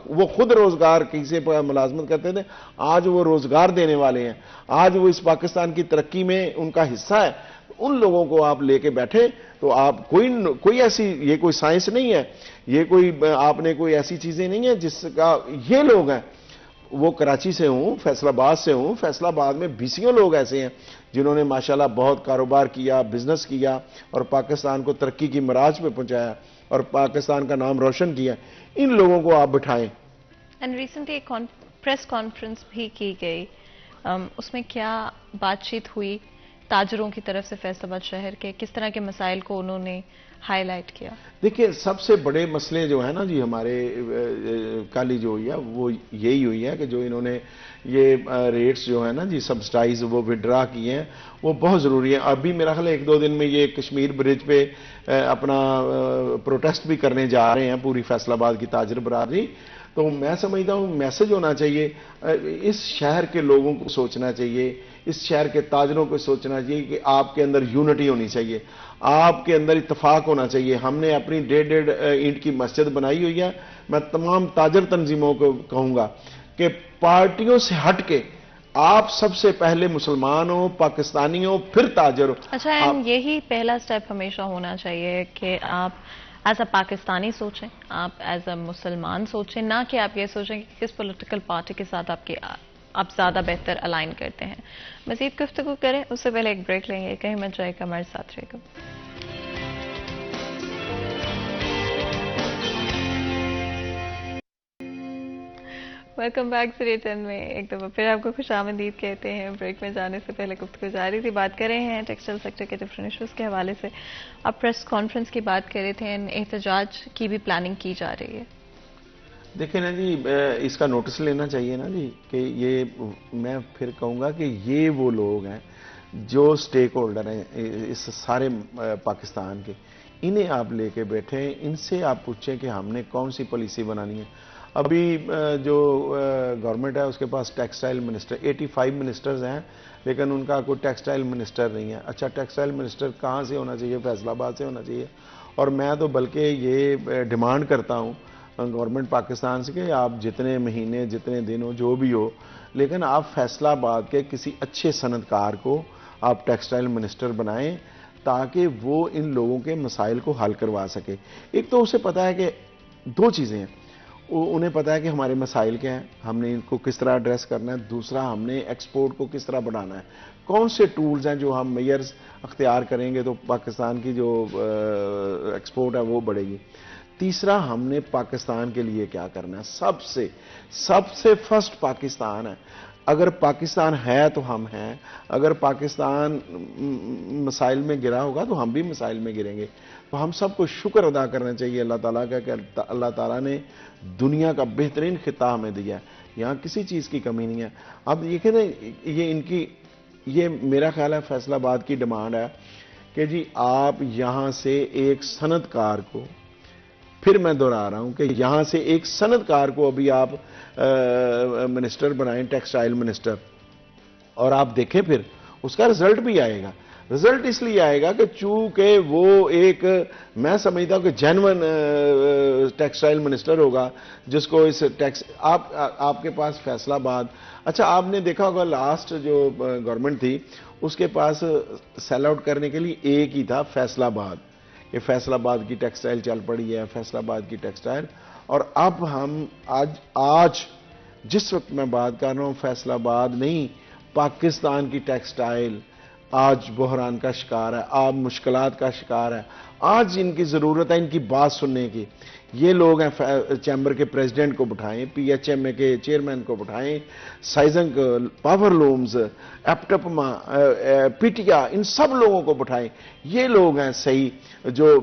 وہ خود روزگار کسی پر ملازمت کرتے تھے, آج وہ روزگار دینے والے ہیں, آج وہ اس پاکستان کی ترقی میں ان کا حصہ ہے. ان لوگوں کو آپ لے کے بیٹھے تو آپ کوئی ایسی, یہ کوئی سائنس نہیں ہے, یہ کوئی آپ نے کوئی ایسی چیزیں نہیں ہیں جس کا یہ لوگ ہیں. وہ کراچی سے ہوں, فیصل آباد سے ہوں, فیصل آباد میں 20 لوگ ایسے ہیں جنہوں نے ماشاءاللہ بہت کاروبار کیا, بزنس کیا اور پاکستان کو ترقی کی مراج پہ پہنچایا اور پاکستان کا نام روشن کیا. ان لوگوں کو آپ بٹھائیں. اینڈ ریسنٹلی ایک پریس کانفرنس بھی کی گئی, اس میں کیا بات چیت ہوئی تاجروں کی طرف سے فیصل آباد شہر کے, کس طرح کے مسائل کو انہوں نے ہائی لائٹ کیا؟ دیکھیں سب سے بڑے مسئلے جو ہیں نا جی ہمارے کالی جو ہوئی ہے وہ یہی ہوئی ہے کہ جو انہوں نے یہ ریٹس جو ہیں نا جی سبسڈائز وہ وڈرا کیے ہیں, وہ بہت ضروری ہے. ابھی میرا خیال ہے 1-2 دن میں یہ کشمیر برج پہ اپنا پروٹیسٹ بھی کرنے جا رہے ہیں پوری فیصل آباد کی تاجر برادری. تو میں سمجھتا ہوں میسج ہونا چاہیے, اس شہر کے لوگوں کو سوچنا چاہیے, اس شہر کے تاجروں کو سوچنا چاہیے کہ آپ کے اندر یونٹی ہونی چاہیے, آپ کے اندر اتفاق ہونا چاہیے. ہم نے اپنی 1.5 اینٹ کی مسجد بنائی ہوئی ہے. میں تمام تاجر تنظیموں کو کہوں گا کہ پارٹیوں سے ہٹ کے آپ سب سے پہلے مسلمان ہو, پاکستانی ہو, پھر تاجر ہو. اچھا, یہی پہلا سٹیپ ہمیشہ ہونا چاہیے کہ آپ ایز اے پاکستانی سوچیں, آپ ایز اے مسلمان سوچیں, نہ کہ آپ یہ سوچیں کہ کس پولیٹیکل پارٹی کے ساتھ آپ زیادہ بہتر الائن کرتے ہیں. مزید گفتگو کریں اس سے پہلے ایک بریک لیں گے, کہیں مت جائے گا, ہمارے ساتھ رہے گا. ویلکم بیک سے ریٹرن میں ایک دفعہ پھر آپ کو خوش آمدید کہتے ہیں. بریک میں جانے سے پہلے گفتگو جاری تھی, بات کر رہے ہیں ٹیکسٹائل سیکٹر کے ڈفرینٹ ایشوز کے حوالے سے. آپ پریس کانفرنس کی بات کر رہے تھے, احتجاج کی بھی پلاننگ کی جا رہی ہے. دیکھیں نا جی اس کا نوٹس لینا چاہیے نا جی کہ یہ میں پھر کہوں گا کہ یہ وہ لوگ ہیں جو سٹیک ہولڈر ہیں اس سارے پاکستان کے, انہیں آپ لے کے بیٹھیں, ان سے آپ پوچھیں کہ ہم نے کون سی پالیسی بنانی ہے. ابھی جو گورنمنٹ ہے اس کے پاس ٹیکسٹائل منسٹر 85 منسٹرز ہیں, لیکن ان کا کوئی ٹیکسٹائل منسٹر نہیں ہے. اچھا ٹیکسٹائل منسٹر کہاں سے ہونا چاہیے؟ فیصل آباد سے ہونا چاہیے. اور میں تو بلکہ یہ ڈیمانڈ کرتا ہوں گورنمنٹ پاکستان سے کہ آپ جتنے مہینے جتنے دن ہو جو بھی ہو لیکن آپ فیصلہ آباد کے کسی اچھے صنعت کار کو آپ ٹیکسٹائل منسٹر بنائیں تاکہ وہ ان لوگوں کے مسائل کو حل کروا سکے. ایک تو اسے پتا ہے کہ دو چیزیں ہیں, انہیں پتا ہے کہ ہمارے مسائل کیا ہیں, ہم نے ان کو کس طرح ایڈریس کرنا ہے, دوسرا ہم نے ایکسپورٹ کو کس طرح بڑھانا ہے, کون سے ٹولز ہیں جو ہم میئرز اختیار کریں گے تو پاکستان کی جو ایکسپورٹ ہے وہ بڑھے گی, تیسرا ہم نے پاکستان کے لیے کیا کرنا ہے. سب سے فرسٹ پاکستان ہے. اگر پاکستان ہے تو ہم ہیں, اگر پاکستان مسائل میں گرا ہوگا تو ہم بھی مسائل میں گریں گے. تو ہم سب کو شکر ادا کرنا چاہیے اللہ تعالیٰ کا کہ اللہ تعالیٰ نے دنیا کا بہترین خطہ ہمیں دیا ہے, یہاں کسی چیز کی کمی نہیں ہے. اب یہ کہتے یہ میرا خیال ہے فیصل آباد کی ڈیمانڈ ہے کہ جی آپ یہاں سے ایک صنعت کار کو, پھر میں دہرا رہا ہوں کہ یہاں سے ایک صنعت کار کو ابھی آپ منسٹر بنائیں, ٹیکسٹائل منسٹر, اور آپ دیکھیں پھر اس کا رزلٹ بھی آئے گا. رزلٹ اس لیے آئے گا کہ چونکہ وہ ایک, میں سمجھتا ہوں کہ جینون ٹیکسٹائل منسٹر ہوگا جس کو اس ٹیکس آپ کے پاس فیصل آباد, اچھا آپ نے دیکھا ہوگا لاسٹ جو گورنمنٹ تھی اس کے پاس سیل آؤٹ کرنے کے لیے ایک ہی تھا فیصل آباد, کہ فیصل آباد کی ٹیکسٹائل چل پڑی ہے, فیصل آباد کی ٹیکسٹائل. اور اب ہم آج جس وقت میں بات کر رہا ہوں فیصل آباد نہیں, پاکستان کی ٹیکسٹائل آج بحران کا شکار ہے, آج مشکلات کا شکار ہے. آج ان کی ضرورت ہے ان کی بات سننے کی. یہ لوگ ہیں چیمبر کے پریزیڈنٹ کو بٹھائیں, پی ایچ ایم اے کے چیئرمین کو بٹھائیں, سائزنگ, پاور لومز, ایپٹپما, پیٹیا, ان سب لوگوں کو بٹھائیں. یہ لوگ ہیں صحیح جو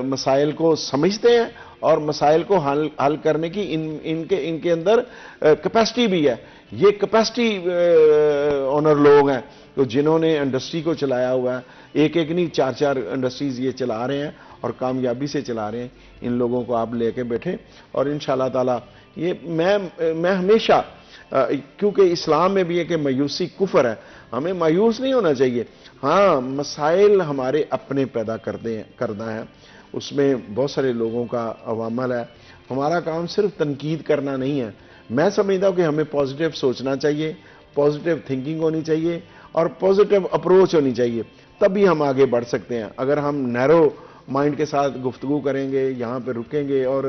مسائل کو سمجھتے ہیں اور مسائل کو حل کرنے کی ان کے اندر کیپیسٹی بھی ہے. یہ کیپیسٹی آنر لوگ ہیں تو جنہوں نے انڈسٹری کو چلایا ہوا ہے, ایک نہیں 4 انڈسٹریز یہ چلا رہے ہیں اور کامیابی سے چلا رہے ہیں. ان لوگوں کو آپ لے کے بیٹھیں اور انشاءاللہ تعالی یہ میں ہمیشہ, کیونکہ اسلام میں بھی ہے کہ مایوسی کفر ہے, ہمیں مایوس نہیں ہونا چاہیے. ہاں مسائل ہمارے اپنے پیدا کرنا ہے, اس میں بہت سارے لوگوں کا عوامل ہے. ہمارا کام صرف تنقید کرنا نہیں ہے. میں سمجھتا ہوں کہ ہمیں پازیٹیو سوچنا چاہیے, پازیٹیو تھنکنگ ہونی چاہیے اور پازیٹیو اپروچ ہونی چاہیے, تبھی ہم آگے بڑھ سکتے ہیں. اگر ہم نیرو مائنڈ کے ساتھ گفتگو کریں گے, یہاں پہ رکیں گے اور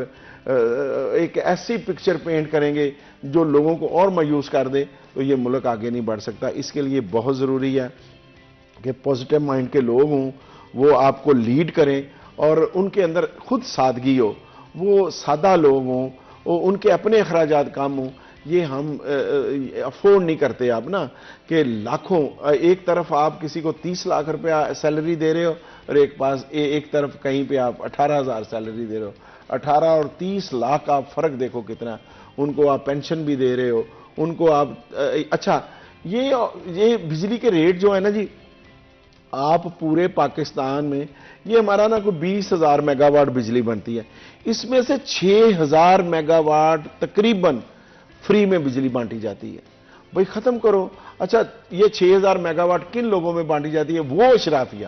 ایک ایسی پکچر پینٹ کریں گے جو لوگوں کو اور مایوس کر دے, تو یہ ملک آگے نہیں بڑھ سکتا. اس کے لیے بہت ضروری ہے کہ پازیٹیو مائنڈ کے لوگ ہوں, وہ آپ کو لیڈ کریں اور ان کے اندر خود سادگی ہو, وہ سادہ لوگ ہوں, ان کے اپنے اخراجات کم ہوں. یہ ہم افورڈ نہیں کرتے آپ نا کہ لاکھوں, ایک طرف آپ کسی کو 30 لاکھ روپیہ سیلری دے رہے ہو اور ایک طرف کہیں پہ آپ 18,000 سیلری دے رہے ہو. 18 اور 30 لاکھ آپ فرق دیکھو کتنا. ان کو آپ پینشن بھی دے رہے ہو, ان کو آپ, اچھا یہ بجلی کے ریٹ جو ہے نا جی, آپ پورے پاکستان میں یہ ہمارا نا کوئی 20,000 میگا واٹ بجلی بنتی ہے, اس میں سے 6,000 میگا واٹ تقریباً فری میں بجلی بانٹی جاتی ہے. بھئی ختم کرو. اچھا یہ 6,000 میگا واٹ کن لوگوں میں بانٹی جاتی ہے؟ وہ اشرافیہ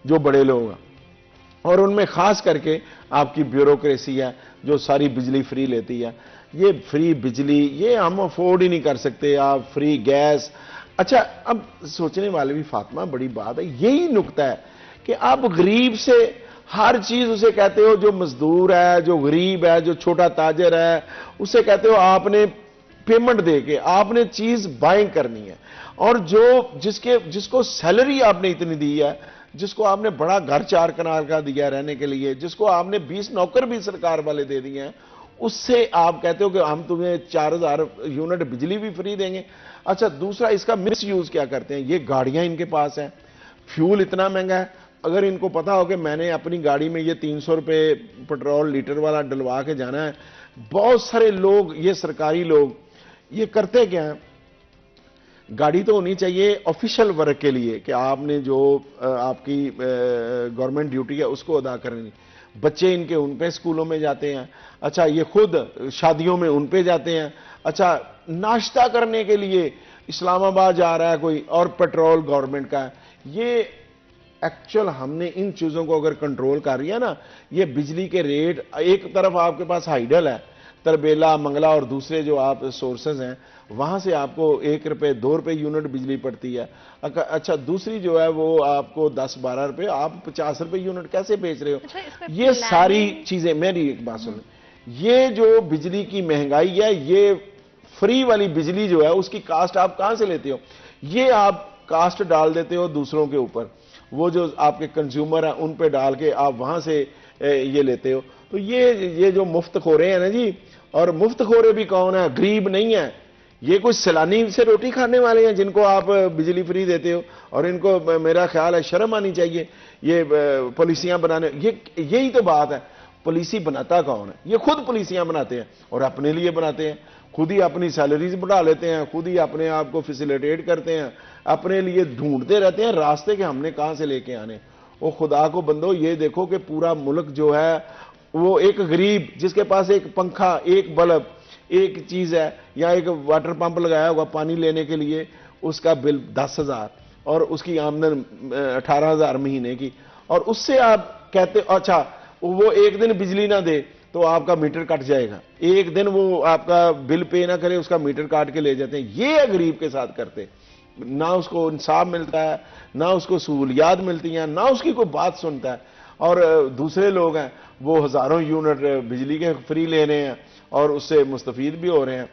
جو بڑے لوگ ہیں, اور ان میں خاص کر کے آپ کی بیوروکریسی ہے جو ساری بجلی فری لیتی ہے. یہ فری بجلی یہ ہم افورڈ ہی نہیں کر سکتے. آپ فری گیس, اچھا اب سوچنے والے بھی فاطمہ بڑی بات ہے, یہی نکتہ ہے کہ آپ غریب سے ہر چیز اسے کہتے ہو, جو مزدور ہے, جو غریب ہے, جو چھوٹا تاجر ہے, اسے کہتے ہو آپ نے پیمنٹ دے کے آپ نے چیز بائنگ کرنی ہے. اور جس کو سیلری آپ نے اتنی دی ہے, جس کو آپ نے بڑا گھر 4 کنال کا دیا رہنے کے لیے, جس کو آپ نے 20 نوکر بھی سرکار والے دے دیے ہیں, اس سے آپ کہتے ہو کہ ہم تمہیں 4,000 یونٹ بجلی بھی فری دیں گے. اچھا دوسرا اس کا مس یوز کیا کرتے ہیں, یہ گاڑیاں ان کے پاس ہیں, فیول اتنا مہنگا ہے. اگر ان کو پتا ہو کہ میں نے اپنی گاڑی میں یہ 300 روپے پٹرول لیٹر والا ڈلوا کے جانا ہے, بہت سارے لوگ, یہ سرکاری لوگ, یہ کرتے کیا ہیں, گاڑی تو ہونی چاہیے آفیشل ورک کے لیے کہ آپ نے جو آپ کی گورنمنٹ ڈیوٹی ہے اس کو ادا کرنی. بچے ان کے ان پہ اسکولوں میں جاتے ہیں, اچھا یہ خود شادیوں میں ان پہ جاتے ہیں, اچھا ناشتہ کرنے کے لیے اسلام آباد جا رہا ہے کوئی اور پیٹرول گورنمنٹ کا ہے. یہ ایکچوئل ہم نے ان چیزوں کو اگر کنٹرول کر رہی ہے نا, یہ بجلی کے ریٹ, ایک طرف آپ کے پاس ہائیڈل ہے, تربیلا منگلا اور دوسرے جو آپ سورسز ہیں وہاں سے آپ کو 1 روپے 2 روپے یونٹ بجلی پڑتی ہے. اچھا دوسری جو ہے وہ آپ کو 10-12 روپے, آپ 50 روپے یونٹ کیسے بیچ رہے ہو؟ یہ ساری چیزیں, میری ایک بات سنیں, یہ جو بجلی کی مہنگائی ہے, یہ فری والی بجلی جو ہے اس کی کاسٹ آپ کہاں سے لیتے ہو؟ یہ آپ کاسٹ ڈال دیتے ہو دوسروں کے اوپر, وہ جو آپ کے کنزیومر ہیں ان پہ ڈال کے آپ وہاں سے یہ لیتے ہو. تو یہ جو مفت خورے ہیں نا جی, اور مفت خورے بھی کون ہیں؟ غریب نہیں ہیں, یہ کچھ سیلانی سے روٹی کھانے والے ہیں جن کو آپ بجلی فری دیتے ہو, اور ان کو میرا خیال ہے شرم آنی چاہیے یہ پالیسیاں بنانے. یہی تو بات ہے, پالیسی بناتا کون ہے؟ یہ خود پالیسیاں بناتے ہیں اور اپنے لیے بناتے ہیں, خود ہی اپنی سیلریز بڑھا لیتے ہیں, خود ہی اپنے آپ کو فیسیلیٹیٹ کرتے ہیں, اپنے لیے ڈھونڈتے رہتے ہیں راستے کہ ہم نے کہاں سے لے کے آنے. وہ خدا کو بندو, یہ دیکھو کہ پورا ملک جو ہے وہ ایک غریب جس کے پاس ایک پنکھا, ایک بلب, ایک چیز ہے, یا ایک واٹر پمپ لگایا ہوگا پانی لینے کے لیے, اس کا بل 10,000 اور اس کی آمدن 18,000 مہینے کی, اور اس سے آپ کہتے اچھا وہ ایک دن بجلی نہ دے تو آپ کا میٹر کٹ جائے گا, ایک دن وہ آپ کا بل پے نہ کرے اس کا میٹر کاٹ کے لے جاتے ہیں. یہ غریب کے ساتھ کرتے, نہ اس کو انصاف ملتا ہے, نہ اس کو سہولیات ملتی ہیں, نہ اس کی کوئی بات سنتا ہے. اور دوسرے لوگ ہیں وہ ہزاروں یونٹ بجلی کے فری لے رہے ہیں اور اس سے مستفید بھی ہو رہے ہیں.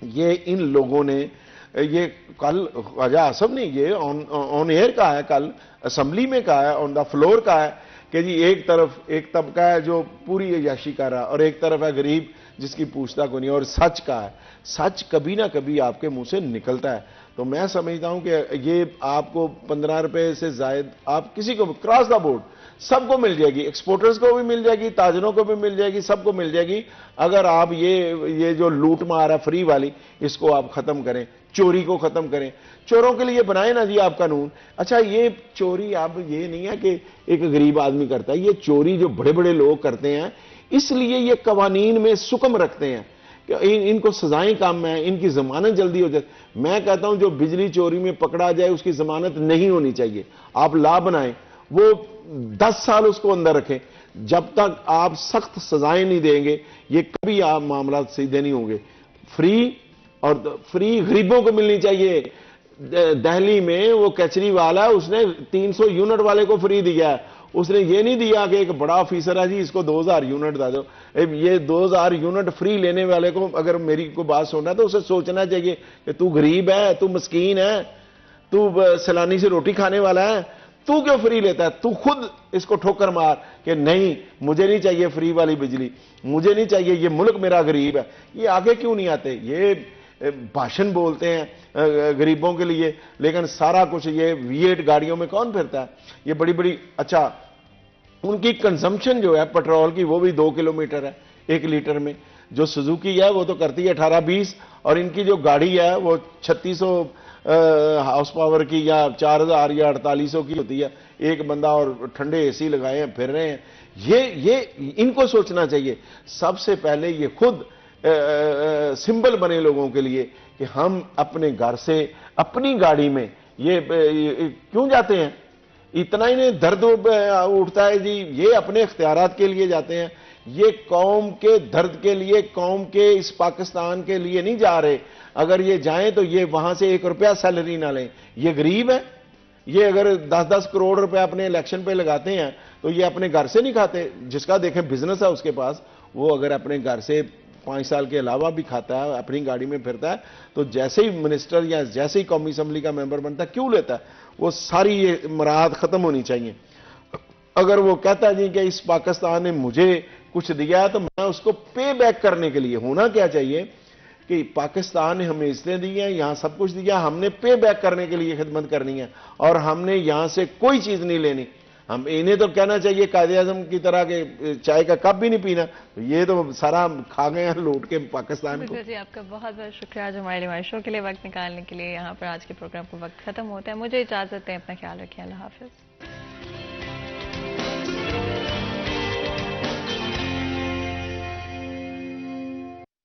یہ ان لوگوں نے, یہ کل خواجہ آصف نے یہ آن ایئر کہا ہے, کل اسمبلی میں کہا ہے, آن دا فلور کہا ہے کہ جی ایک طرف ایک طبقہ ہے جو پوری عیاشی کر رہا, اور ایک طرف ہے غریب جس کی پوچھتا کو نہیں. اور سچ کہا ہے, سچ کبھی نہ کبھی آپ کے منہ سے نکلتا ہے. تو میں سمجھتا ہوں کہ یہ آپ کو 15 روپے سے زائد آپ کسی کو کراس دا بورڈ سب کو مل جائے گی, ایکسپورٹرز کو بھی مل جائے گی, تاجروں کو بھی مل جائے گی, سب کو مل جائے گی, اگر آپ یہ جو لوٹ مار ہے فری والی اس کو آپ ختم کریں, چوری کو ختم کریں. چوروں کے لیے بنائیں نا جی آپ قانون. اچھا یہ چوری اب یہ نہیں ہے کہ ایک غریب آدمی کرتا ہے, یہ چوری جو بڑے بڑے لوگ کرتے ہیں, اس لیے یہ قوانین میں سکم رکھتے ہیں کہ ان کو سزائیں کم ہیں, ان کی ضمانت جلدی ہو جائے. میں کہتا ہوں جو بجلی چوری میں پکڑا جائے اس کی ضمانت نہیں ہونی چاہیے. آپ لا بنائیں, وہ 10 سال اس کو اندر رکھیں, جب تک آپ سخت سزائیں نہیں دیں گے یہ کبھی آپ معاملات سیدھے نہیں ہوں گے. فری, اور فری غریبوں کو ملنی چاہیے. دہلی میں وہ کیجریوال ہے, اس نے 300 یونٹ والے کو فری دیا ہے, اس نے یہ نہیں دیا کہ ایک بڑا آفیسر ہے جی اس کو 2000 یونٹ دے دو. یہ 2000 یونٹ فری لینے والے کو اگر میری کوئی بات سننا ہے تو اسے سوچنا چاہیے کہ تو غریب ہے, تو مسکین ہے, تو سیلانی سے روٹی کھانے والا ہے, تو کیوں فری لیتا ہے؟ تو خود اس کو ٹھوکر مار کہ نہیں مجھے نہیں چاہیے فری والی بجلی, مجھے نہیں چاہیے, یہ ملک میرا غریب ہے. یہ آگے کیوں نہیں آتے؟ یہ بھاشن بولتے ہیں غریبوں کے لیے, لیکن سارا کچھ یہ V8 گاڑیوں میں کون پھرتا ہے؟ یہ بڑی بڑی, اچھا ان کی کنزمپشن جو ہے پیٹرول کی وہ بھی 2 کلومیٹر ہے 1 لیٹر میں. جو سزوکی ہے وہ تو کرتی ہے 18-20, اور ان کی جو گاڑی ہے وہ 3600 ہاؤس پاور کی یا 4000 یا 4800 کی ہوتی ہے. ایک بندہ اور ٹھنڈے اے سی لگائے ہیں پھر رہے ہیں. یہ ان کو سوچنا چاہیے سب سے پہلے. یہ خود سمبل بنے لوگوں کے لیے کہ ہم اپنے گھر سے اپنی گاڑی میں یہ کیوں جاتے ہیں؟ اتنا ہی نہیں درد اٹھتا ہے جی, یہ اپنے اختیارات کے لیے جاتے ہیں, یہ قوم کے درد کے لیے, قوم کے اس پاکستان کے لیے نہیں جا رہے. اگر یہ جائیں تو یہ وہاں سے 1 روپیہ سیلری نہ لیں. یہ غریب ہے, یہ اگر 10-10 کروڑ روپے اپنے الیکشن پہ لگاتے ہیں تو یہ اپنے گھر سے نہیں کھاتے. جس کا دیکھیں بزنس ہے اس کے پاس, وہ اگر اپنے گھر سے 5 سال کے علاوہ بھی کھاتا ہے, اپنی گاڑی میں پھرتا ہے, تو جیسے ہی منسٹر یا جیسے ہی قومی اسمبلی کا ممبر بنتا ہے کیوں لیتا ہے؟ وہ ساری یہ مراحت ختم ہونی چاہیے. اگر وہ کہتا ہے جی کہ اس پاکستان نے مجھے کچھ دیا ہے تو میں اس کو پے بیک کرنے کے لیے, ہونا کیا چاہیے کہ پاکستان نے ہمیں عزتیں دی ہیں, یہاں سب کچھ دیا, ہم نے پے بیک کرنے کے لیے خدمت کرنی ہے, اور ہم نے یہاں سے کوئی چیز نہیں لینی. ہم انہیں تو کہنا چاہیے قائد اعظم کی طرح کہ چائے کا کپ بھی نہیں پینا. یہ تو سارا کھا گئے ہیں لوٹ کے پاکستان کو. جی آپ کا بہت بہت شکریہ آج ہمارے شو کے لیے وقت نکالنے کے لیے. یہاں پر آج کے پروگرام کو وقت ختم ہوتا ہے. مجھے اجازت دیں, اپنا خیال رکھیں. اللہ حافظ.